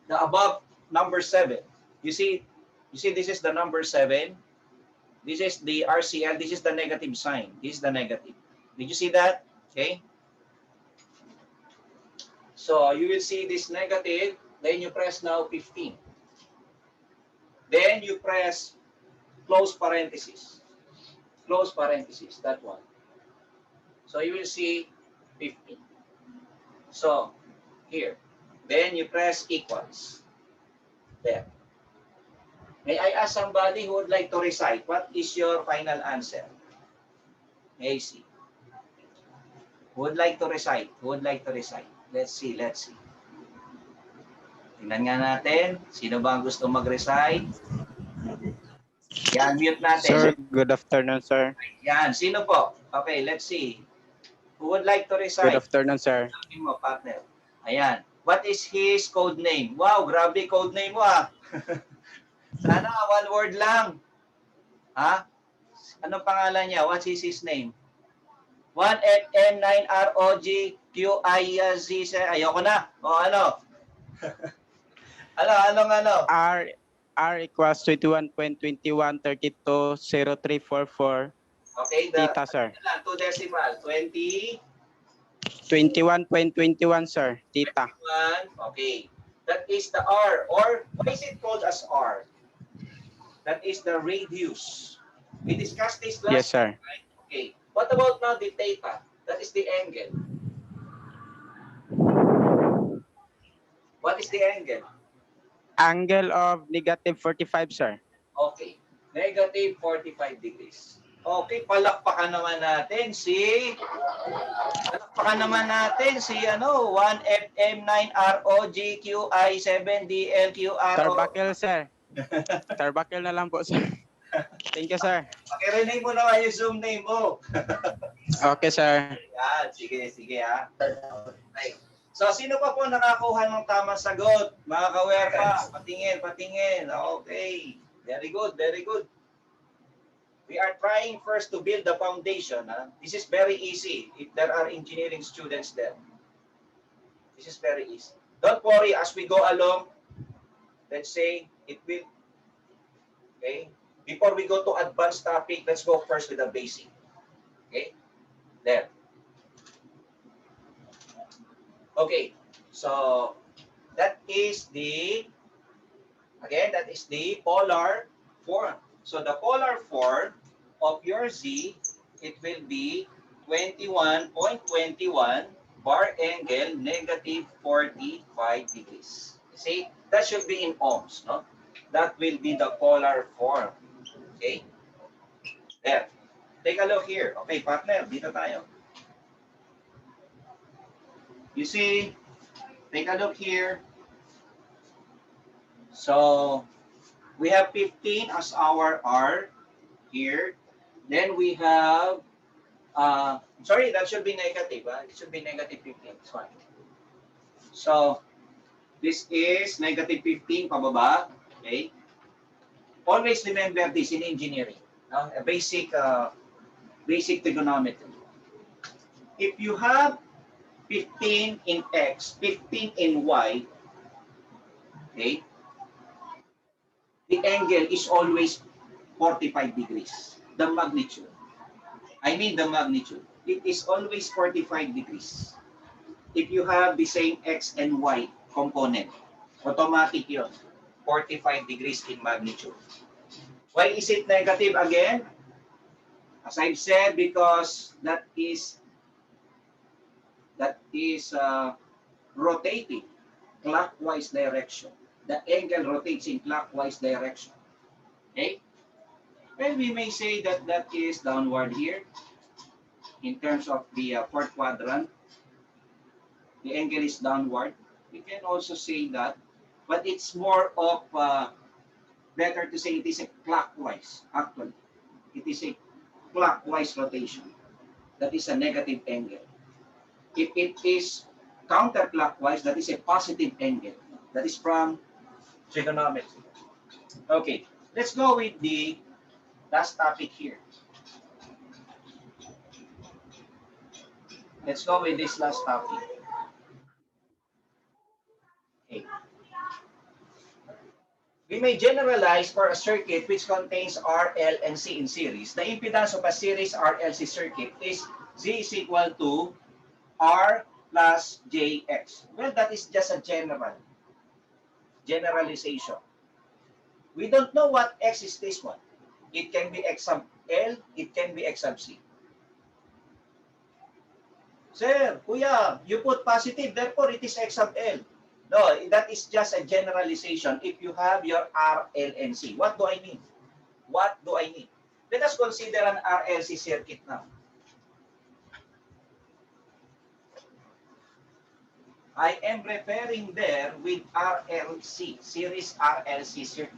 The above number 7. You see this is the number 7. This is the RCL. This is the negative sign. This is the negative. Did you see that? Okay. So you will see this negative. Then you press now 15. Then you press close parentheses. Close parentheses, that one. So you will see 15. So here. Then you press equals. There. May I ask somebody who would like to recite? What is your final answer? May I see? Who would like to recite? Who would like to recite? Let's see, let's see. Tingnan nga natin. Sino ba ang gusto mag-recite? Yan, mute natin. Sir, good afternoon, sir. Yan, sino po? Okay, let's see. Who would like to recite? Good afternoon, sir. Sabi mo, partner. Ayan. What is his code name? Wow, grabe code name mo ah. Sana one word lang. Ha? Anong pangalan niya? What's his name? 1FN9ROGQIZ. Ayoko na. O ano? Ano? R equals 21.21320344. Okay, Tita, sir. 2 decimal. 20. 21.21, sir. Tita. 21. Okay. That is the R. Or why is it called as R? That is the radius. We discussed this last Yes, sir. time, right? Okay. What about now the theta? That is the angle. What is the angle? Angle of negative 45, sir. Okay. Negative 45 degrees. Okay, palakpakan naman natin si 1FM9ROGQI7DLQRO. Tarbakil, sir. Tarbakil na lang po, sir. Thank you, sir. Pakirename mo naman yung Zoom name mo. Okay, sir. Yan, sige ha. Right. So, sino pa po nakakuha ng tamang sagot? Mga kawerpa, patingin. Okay. Very good. We are trying first to build the foundation. This is very easy if there are engineering students there. This is very easy. Don't worry, as we go along, let's say it will, okay? Before we go to advanced topic, let's go first with the basic. Okay? There. Okay, so that is the polar form. So the polar form of your Z, it will be 21.21 bar angle negative 45 degrees. See, that should be in ohms, no? That will be the polar form. Okay? There. Take a look here. Okay, partner, dito tayo. You see, take a look here. So, we have 15 as our R here. Then we have, sorry, that should be negative. It should be negative 15. It's fine. So, this is negative 15 pababa. Okay. Always remember this in engineering. A basic trigonometry. If you have 15 in X, 15 in Y, okay, the angle is always 45 degrees. The magnitude. I mean the magnitude. It is always 45 degrees. If you have the same X and Y component, automatic yun. 45 degrees in magnitude. Why is it negative again? As I've said, because that is rotating clockwise direction. The angle rotates in clockwise direction. Okay? Well, we may say that that is downward here in terms of the fourth quadrant. The angle is downward. We can also say that, but it's more of better to say it is a clockwise. Actually, it is a clockwise rotation. That is a negative angle. If it is counterclockwise, that is a positive angle. That is from trigonometry. Okay, let's go with the last topic here. Let's go with this last topic. Okay. We may generalize for a circuit which contains R, L, and C in series. The impedance of a series RLC circuit is Z is equal to R plus JX. Well, that is just a generalization. We don't know what X is this one. It can be X sub L, it can be X sub C. Sir, kuya, you put positive, therefore it is X sub L. No, that is just a generalization if you have your R, L, and C. What do I mean? What do I mean? Let us consider an RLC circuit now. I am referring there with RLC, series RLC circuit.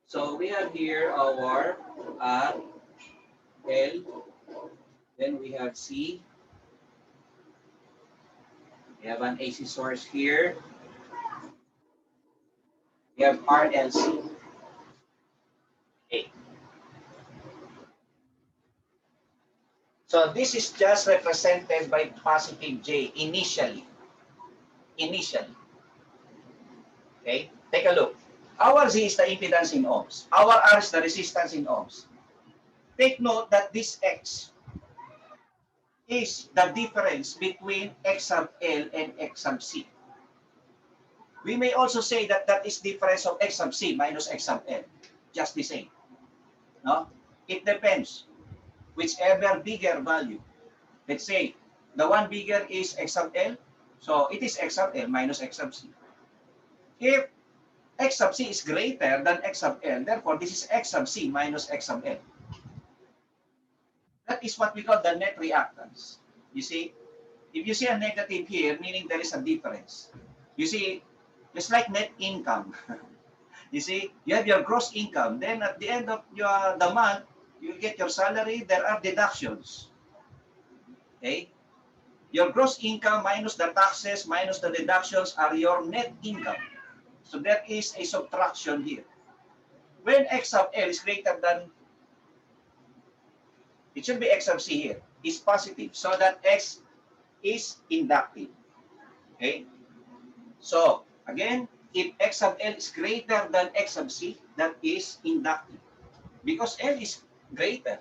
So we have here our R, L, then we have C. We have an AC source here. We have RLC. Okay. So this is just represented by positive J initially. Okay, take a look. Our Z is the impedance in ohms. Our R is the resistance in ohms. Take note that this X is the difference between X sub L and X sub C. We may also say that that is difference of x sub c minus x sub l. Just the same. No? It depends. Whichever bigger value. Let's say, the one bigger is x sub l. So, it is x sub l minus x sub c. If x sub c is greater than x sub l, therefore, this is x sub c minus x sub l. That is what we call the net reactance. You see, if you see a negative here, meaning there is a difference. You see, just like net income. You see, you have your gross income. Then at the end of the month, you get your salary. There are deductions. Okay? Your gross income minus the taxes, minus the deductions are your net income. So there is a subtraction here. When x sub l is greater than, it should be x sub c here, is positive. So that x is inductive. Okay? So, again, if x sub l is greater than x sub c, that is inductive. Because l is greater.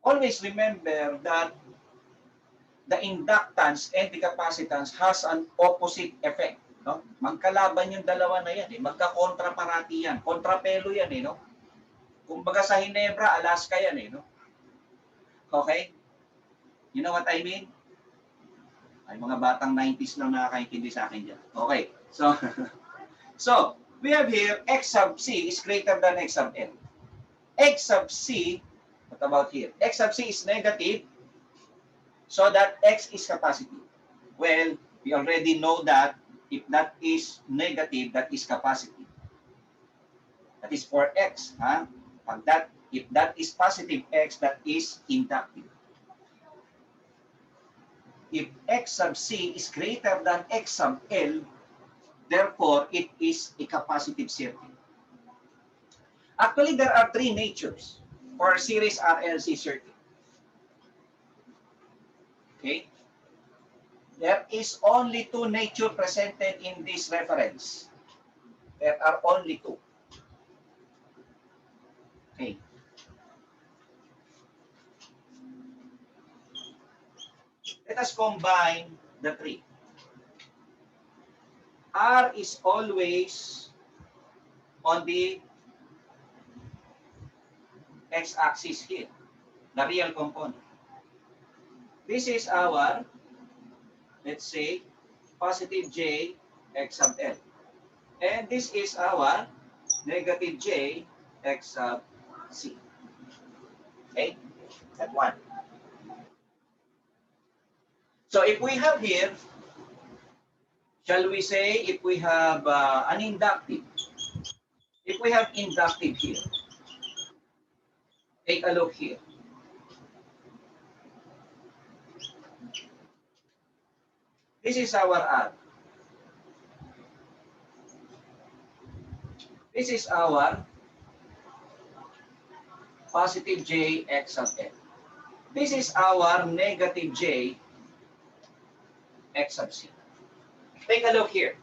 Always remember that the inductance and the capacitance has an opposite effect. No? Magkalaban yung dalawa na yan. Magka-kontra parati yan. Kontrapelo yan. No? Kumbaga sa Hinebra, Alaska yan. No? Okay? You know what I mean? Ay, mga batang 90s lang nakakaintindi sa akin dyan. Okay. So, so, we have here x sub c is greater than x sub l. X sub c, what about here? X sub c is negative, so that x is capacitive. Well, we already know that if that is negative, that is capacitive. That is for x. Huh? If that is positive x, that is inductive. If x sub c is greater than x sub l, therefore, it is a capacitive circuit. Actually, there are three natures for series RLC circuit. Okay? There is only two natures presented in this reference. There are only two. Okay. Let us combine the three. R is always on the x-axis here, the real component. This is our, let's say, positive j x sub l. And this is our negative j x sub c. Okay? That one. So if we have here, shall we say, if we have an inductive, if we have inductive here, take a look here. This is our R. This is our positive j x sub l. This is our negative j x sub c. Take a look here.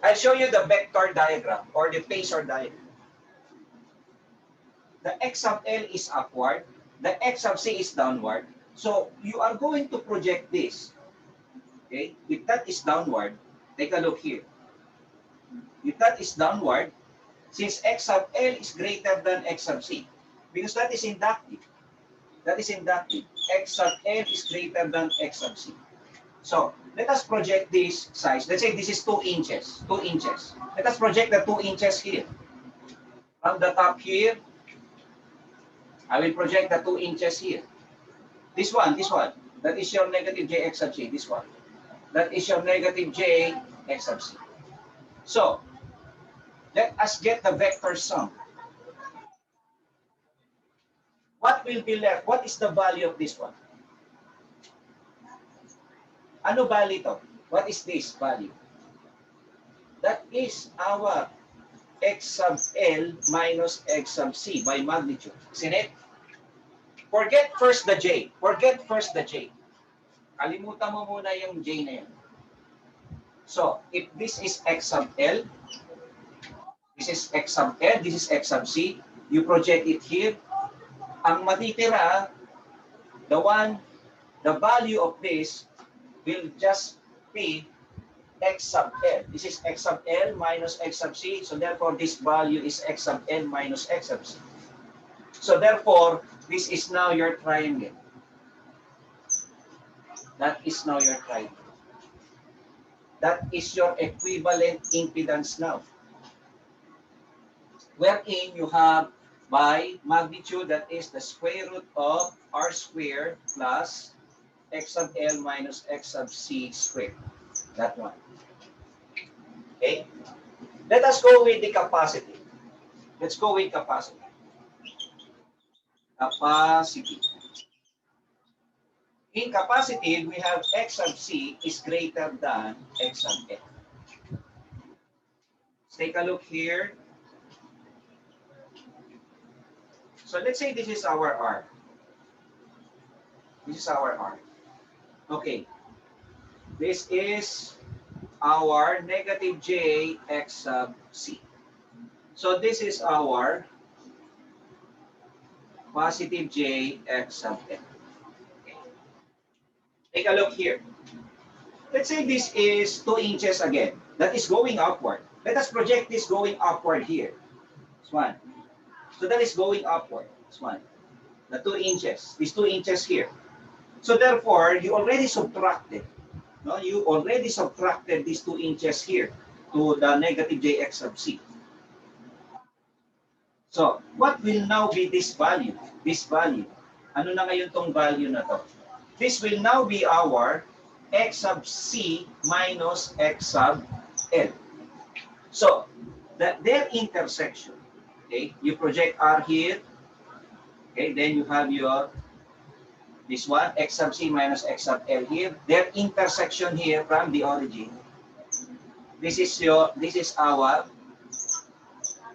I'll show you the vector diagram or the phasor diagram. The x sub l is upward, the x sub c is downward. So you are going to project this. Okay? If that is downward, take a look here. If that is downward, since x sub l is greater than x sub c, because that is inductive. That is inductive. X sub l is greater than x sub c. So, let us project this size. Let's say this is 2 inches. 2 inches. Let us project the 2 inches here. From the top here, I will project the 2 inches here. This one. That is your negative j x sub c. This one. That is your negative j x sub c. So, let us get the vector sum. What will be left? What is the value of this one? Ano value ito? What is this value? That is our x sub l minus x sub c by magnitude. Isn't it? Forget first the j. Forget first the j. Kalimutan mo muna yung j na yan. So, if this is x sub l, this is x sub l, this is x sub c, you project it here. Ang matitira, the value of this will just be x sub L. This is x sub L minus x sub C. So therefore, this value is x sub L minus x sub C. So therefore, this is now your triangle. That is now your triangle. That is your equivalent impedance now. Wherein you have by magnitude, that is the square root of r squared plus x sub L minus x sub C squared. That one. Okay? Let us go with the capacity. Let's go with capacity. Capacity. In capacity, we have x sub C is greater than x sub L. Let's take a look here. So let's say this is our R. This is our R. Okay. This is our negative J x sub C. So this is our positive J x sub L. Okay. Take a look here. Let's say this is 2 inches again. That is going upward. Let us project this going upward here. This one. So that is going upward. This one. The 2 inches. These 2 inches here. So therefore, you already subtracted. No, you already subtracted these 2 inches here to the negative Jx sub C. So, what will now be this value? This value. Ano na ngayon tong value na to? This will now be our x sub C minus x sub L. So, their intersection, okay, you project R here, okay, then you have your, this one, x sub C minus x sub L here, their intersection here from the origin. This is our,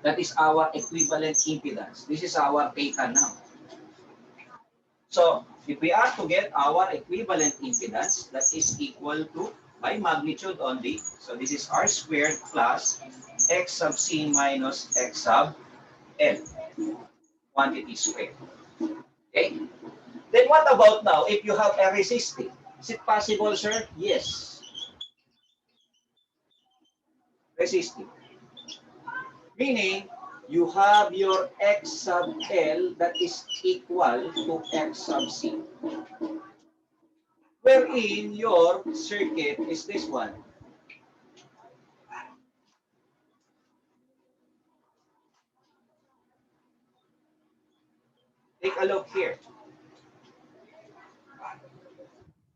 that is our equivalent impedance. This is our theta now. So, if we are to get our equivalent impedance, that is equal to, by magnitude only, so this is R squared plus x sub C minus x sub L, quantity squared. Okay? Then what about now if you have a resisting? Is it possible, sir? Yes. Resisting. Meaning, you have your x sub L that is equal to x sub C. Wherein your circuit is this one. Take a look here.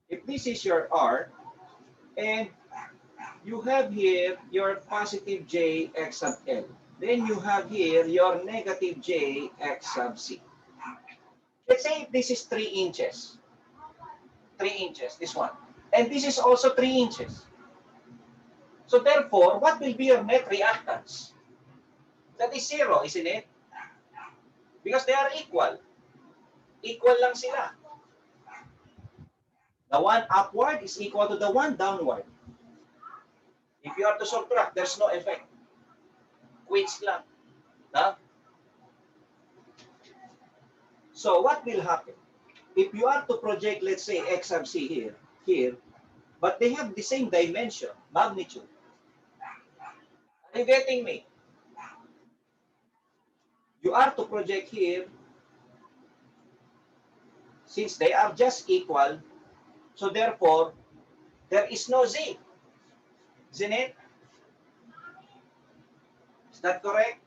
If this is your R, and you have here your positive J x sub L, then you have here your negative J x sub C. Let's say this is 3 inches. 3 inches, this one. And this is also 3 inches. So therefore, what will be your net reactance? That is 0, isn't it? Because they are equal. Equal lang sila. The one upward is equal to the one downward. If you are to subtract, there's no effect. Quits lang. Huh? So what will happen? If you are to project, let's say, x sub C here, but they have the same dimension, magnitude. Are you getting me? You are to project here, since they are just equal, so therefore, there is no Z. Isn't it? Is that correct?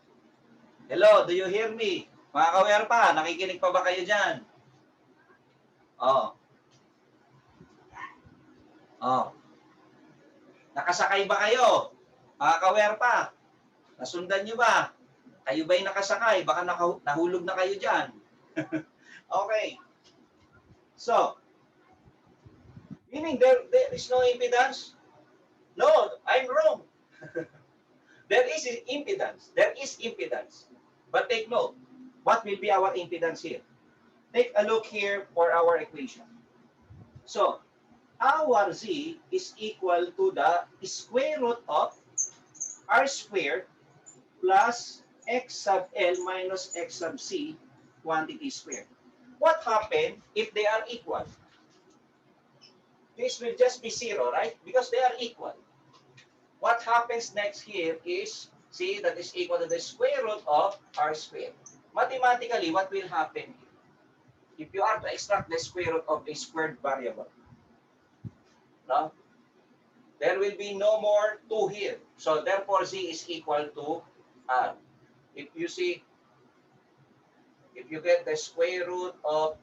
Hello, do you hear me? Mga ka-aware pa, nakikinig pa ba kayo dyan? Oh. Oh. Nakasakay ba kayo? Mga ka-aware pa, nasundan nyo ba? Kayo ba'y nakasakay? Baka nahulog na kayo dyan. Okay. So, meaning there is no impedance? No, I'm wrong. There is impedance. There is impedance. But take note, what will be our impedance here? Take a look here for our equation. So, our Z is equal to the square root of R squared plus x sub L minus x sub C quantity squared. What happens if they are equal? This will just be 0, right? Because they are equal. What happens next here is, see, that is equal to the square root of r squared. Mathematically, what will happen if you are to extract the square root of a squared variable? No? There will be no more 2 here. So therefore, z is equal to r. If you see, if you get the square root of,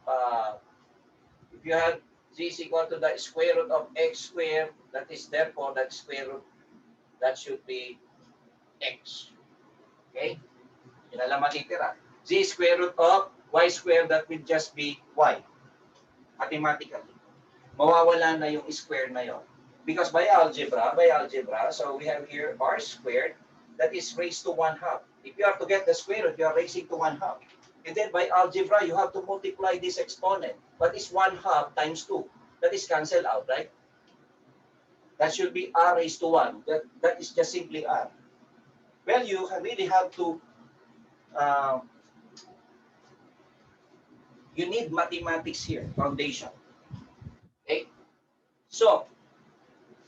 if you have z is equal to the square root of x squared, that is therefore that square root, that should be x. Okay? Yun na lang matitira. Z square root of y squared, that will just be y. Mathematically. Mawawala na yung square na yon. Because by algebra, so we have here r squared, that is raised to 1/2. If you have to get the square root, you are raising to 1/2. And then by algebra, you have to multiply this exponent. What is 1/2 times 2? That is cancelled out, right? That should be r raised to 1. That is just simply r. Well, you really have to, you need mathematics here, foundation. Okay? So,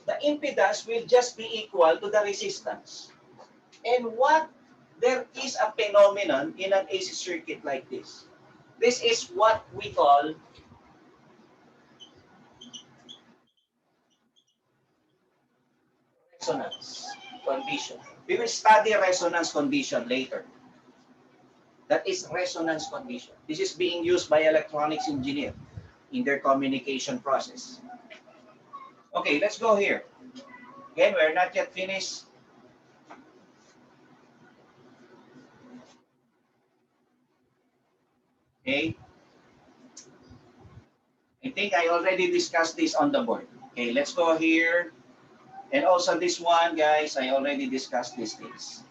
the impedance will just be equal to the resistance. And what, there is a phenomenon in an AC circuit like this. This is what we call resonance condition. We will study resonance condition later. That is resonance condition. This is being used by electronics engineer in their communication process. Okay, let's go here. Again, we're not yet finished. Okay. I think I already discussed this on the board. Okay, let's go here. And also this one, guys, I already discussed these things.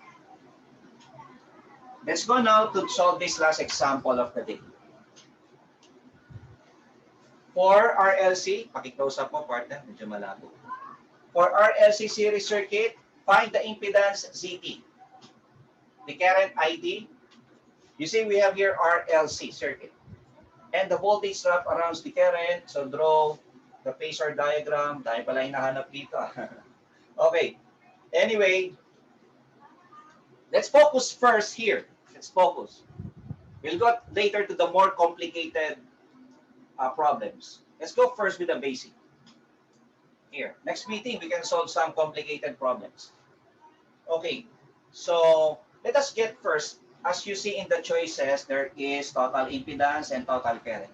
Let's go now to solve this last example of the day. For RLC, paki-close up mo, partner, medyo malabo. For RLC series circuit, find the impedance ZT. The current ID. You see, we have here RLC circuit. And the voltage drop around the current. So draw the phasor diagram. Dahil pala hinahanap dito. Okay. Anyway, let's focus first here. Let's focus. We'll go later to the more complicated problems. Let's go first with the basic. Here, next meeting, we can solve some complicated problems. Okay, so let us get first, as you see in the choices, there is total impedance and total current.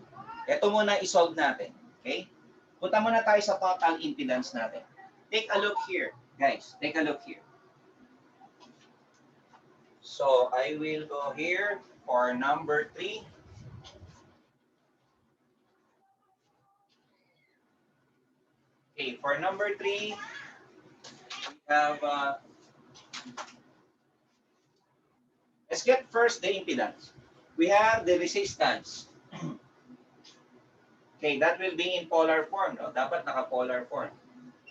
Ito muna isolve natin, okay? Punta muna tayo sa total impedance natin. Take a look here, guys. Take a look here. So I will go here for number 3. Okay, for number 3, we have, let's get first the impedance. We have the resistance. Okay, that will be in polar form. No? Dapat naka-polar form.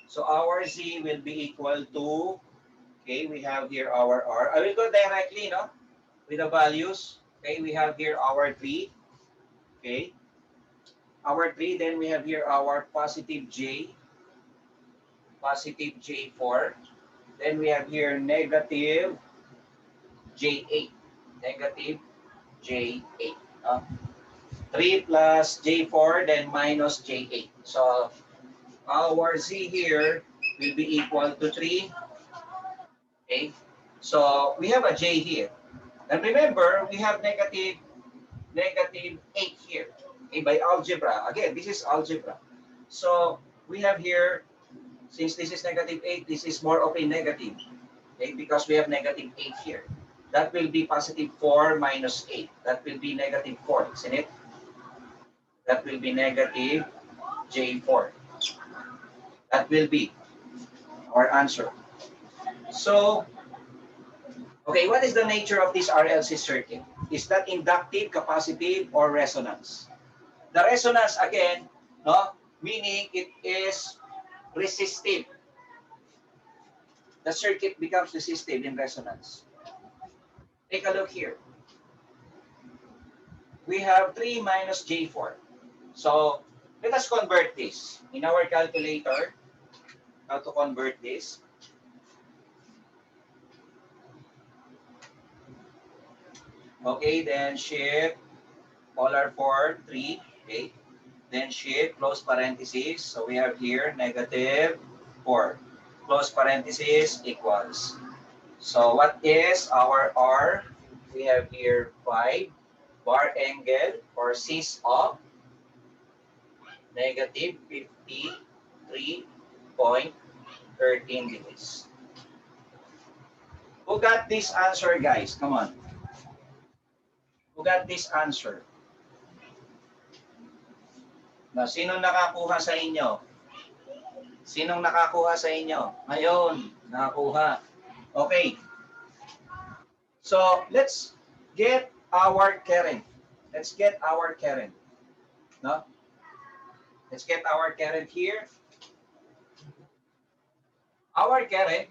So our Z will be equal to, okay, we have here our R. I will go directly, no, with the values. Okay, we have here our 3. Okay, our 3. Then we have here our positive J. Positive J4. Then we have here negative J8. Negative J8. 3 plus J4, then minus J8. So our Z here will be equal to 3. Okay. So we have a J here. And remember, we have negative 8 here. Okay, by algebra. Again, this is algebra. So we have here, since this is negative 8, this is more of a negative. Okay, because we have negative 8 here. That will be positive 4 minus 8. That will be negative 4, isn't it? That will be negative J4. That will be our answer. So, okay, what is the nature of this RLC circuit? Is that inductive, capacitive, or resonance? The resonance, again, no, meaning it is resistive. The circuit becomes resistive in resonance. Take a look here. We have 3 minus J4. So let us convert this in our calculator. How to convert this? Okay, then shift polar 4, 3. Okay, then shift close parenthesis. So we have here negative 4. Close parenthesis equals. So what is our R? We have here 5 bar angle or cis of negative 53.13 degrees. Who got this answer, guys? Come on. Who got this answer? Na, sino nakakuha sa inyo? Sinong nakakuha sa inyo? Ngayon, nakakuha. Okay. So, let's get our current. Let's get our current. No? Let's get our current here. Our current,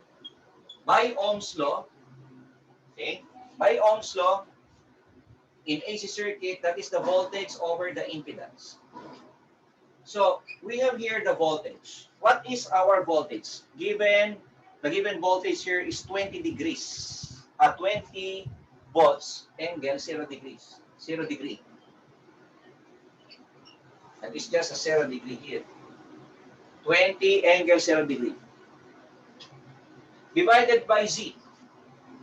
by Ohm's law, okay? By Ohm's law, in AC circuit, that is the voltage over the impedance. So, we have here the voltage. What is our voltage? The given voltage here is 20 degrees. 20 volts, angle 0 degrees. 0 degree. That is just a 0 degree here. 20 angle 0 degree. Divided by Z,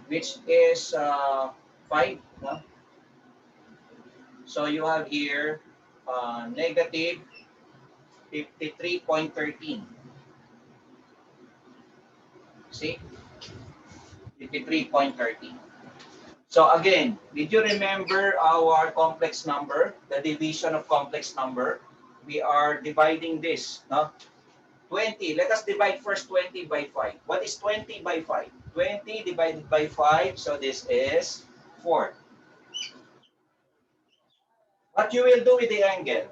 which is 5. No? So you have here negative 53.13. See? 53.13. So again, did you remember our complex number, the division of complex number? We are dividing this, no? 20. Let us divide first 20 by 5. What is 20 by 5? 20 divided by 5, so this is 4. What you will do with the angle?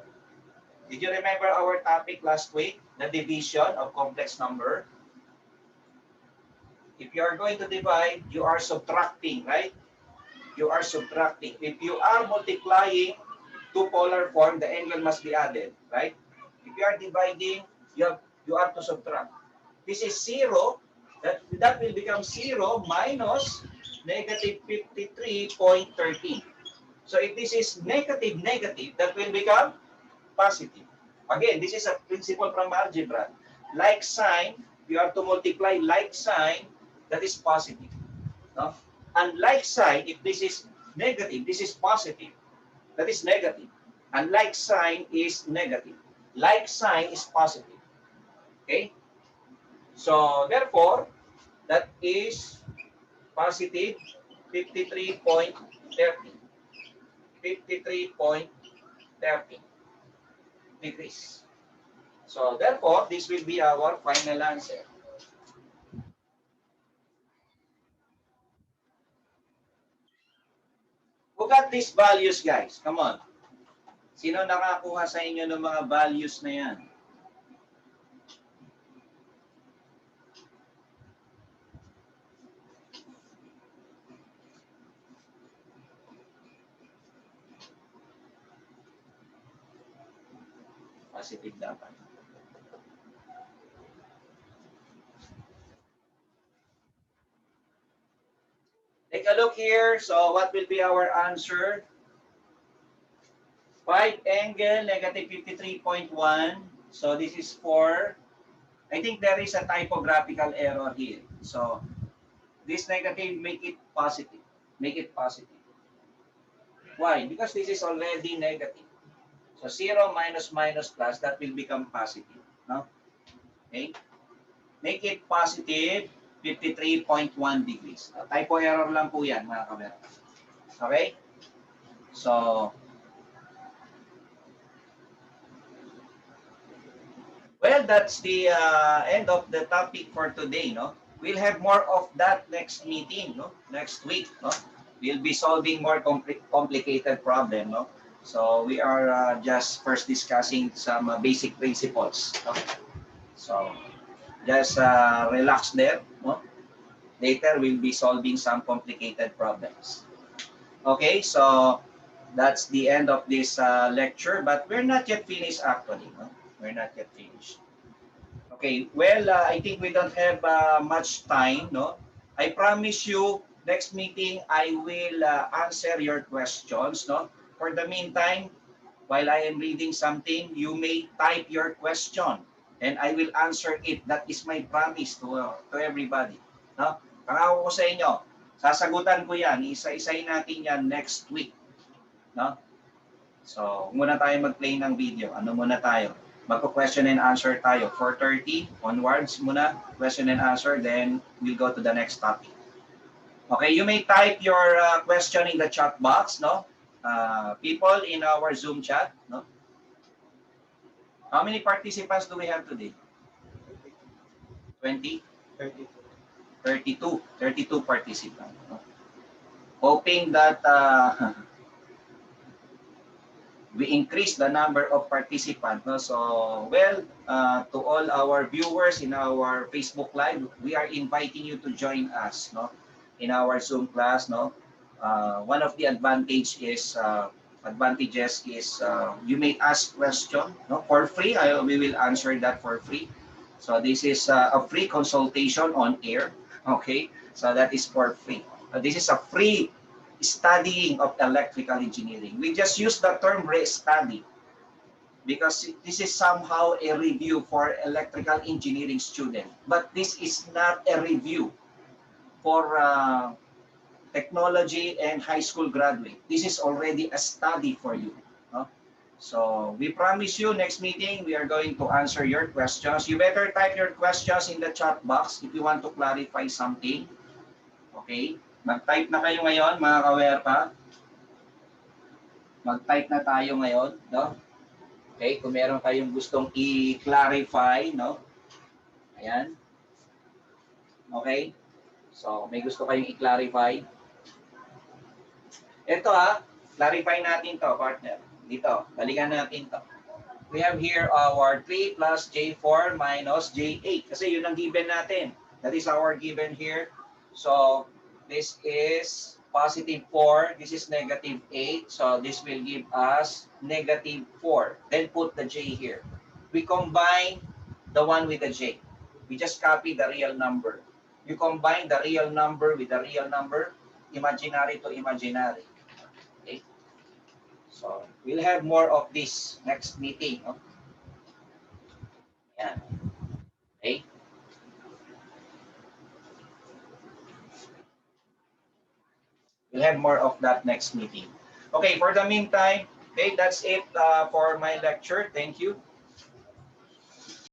Did you remember our topic last week? The division of complex number. If you are going to divide, you are subtracting, right? You are subtracting. If you are multiplying two polar form, the angle must be added, right? If you are dividing, you have to subtract. This is 0. That will become 0 minus negative 53.13. So if this is negative, that will become positive. Again, this is a principle from algebra. Like sign, you have to multiply like sign, that is positive. No? And like sign, if this is negative, this is positive. That is negative. And like sign is negative. Like sign is positive. Okay? So, therefore, that is positive 53.30. 53.30 degrees. So, therefore, this will be our final answer. Who got these values, guys? Come on. Sino nakakuha sa inyo ng mga values na yan? Positive dapat. Take a look here. So what will be our answer? 5 angle, negative 53.1. So this is 4. I think there is a typographical error here. So this negative, make it positive. Make it positive. Why? Because this is already negative. So 0 minus minus plus, that will become positive. No? Okay? Make it positive 53.1 degrees. Typo error lang po yan, mga kamera. Okay? So, well, that's the end of the topic for today, no? We'll have more of that next meeting, no? Next week, no? We'll be solving more complicated problem, no? So, we are just first discussing some basic principles, no? So, just relax there, no? Later, we'll be solving some complicated problems. Okay, so that's the end of this lecture, but we're not yet finished actually, no? We're not yet finished. Okay, well, I think we don't have much time, no? I promise you next meeting, I will answer your questions. No? For the meantime, while I am reading something, you may type your question and I will answer it. That is my promise to everybody. No? Pangako ko sa inyo, sasagutan ko yan. Isa-isayin natin yan next week. No? So, muna tayo mag-play ng video. Ano muna tayo? Magko-question and answer tayo. 4:30 onwards muna, question and answer. Then, we'll go to the next topic. Okay, you may type your question in the chat box, no? People in our Zoom chat, no? How many participants do we have today? 20? 32 participants. No? Hoping that we increase the number of participants. No? So, well, to all our viewers in our Facebook Live, we are inviting you to join us, no? In our Zoom class. No? One of the advantages is you may ask question, no? For free. We will answer that for free. So this is a free consultation on air. Okay, so that is for free. This is a free studying of electrical engineering. We just use the term re-study because this is somehow a review for electrical engineering student. But this is not a review for technology and high school graduate. This is already a study for you. No? So we promise you next meeting, we are going to answer your questions. You better type your questions in the chat box if you want to clarify something. Okay? Mag-type na kayo ngayon, mga ka-WERPA. Mag-type na tayo ngayon, no? Okay, kung meron kayong gustong i-clarify, no? Ayan. Okay? So, may gusto kayong i-clarify. Ito clarify natin to, partner. Dito, balikan natin to. We have here our 3 plus J4 minus J8. Kasi yun ang given natin. That is our given here. So, this is positive 4. This is negative 8. So, this will give us negative 4. Then put the J here. We combine the one with the J. We just copy the real number. You combine the real number with the real number, imaginary to imaginary. Okay? So, we'll have more of this next meeting. No? Yan. Okay? We'll have more of that next meeting. Okay, for the meantime, okay, that's it for my lecture. Thank you.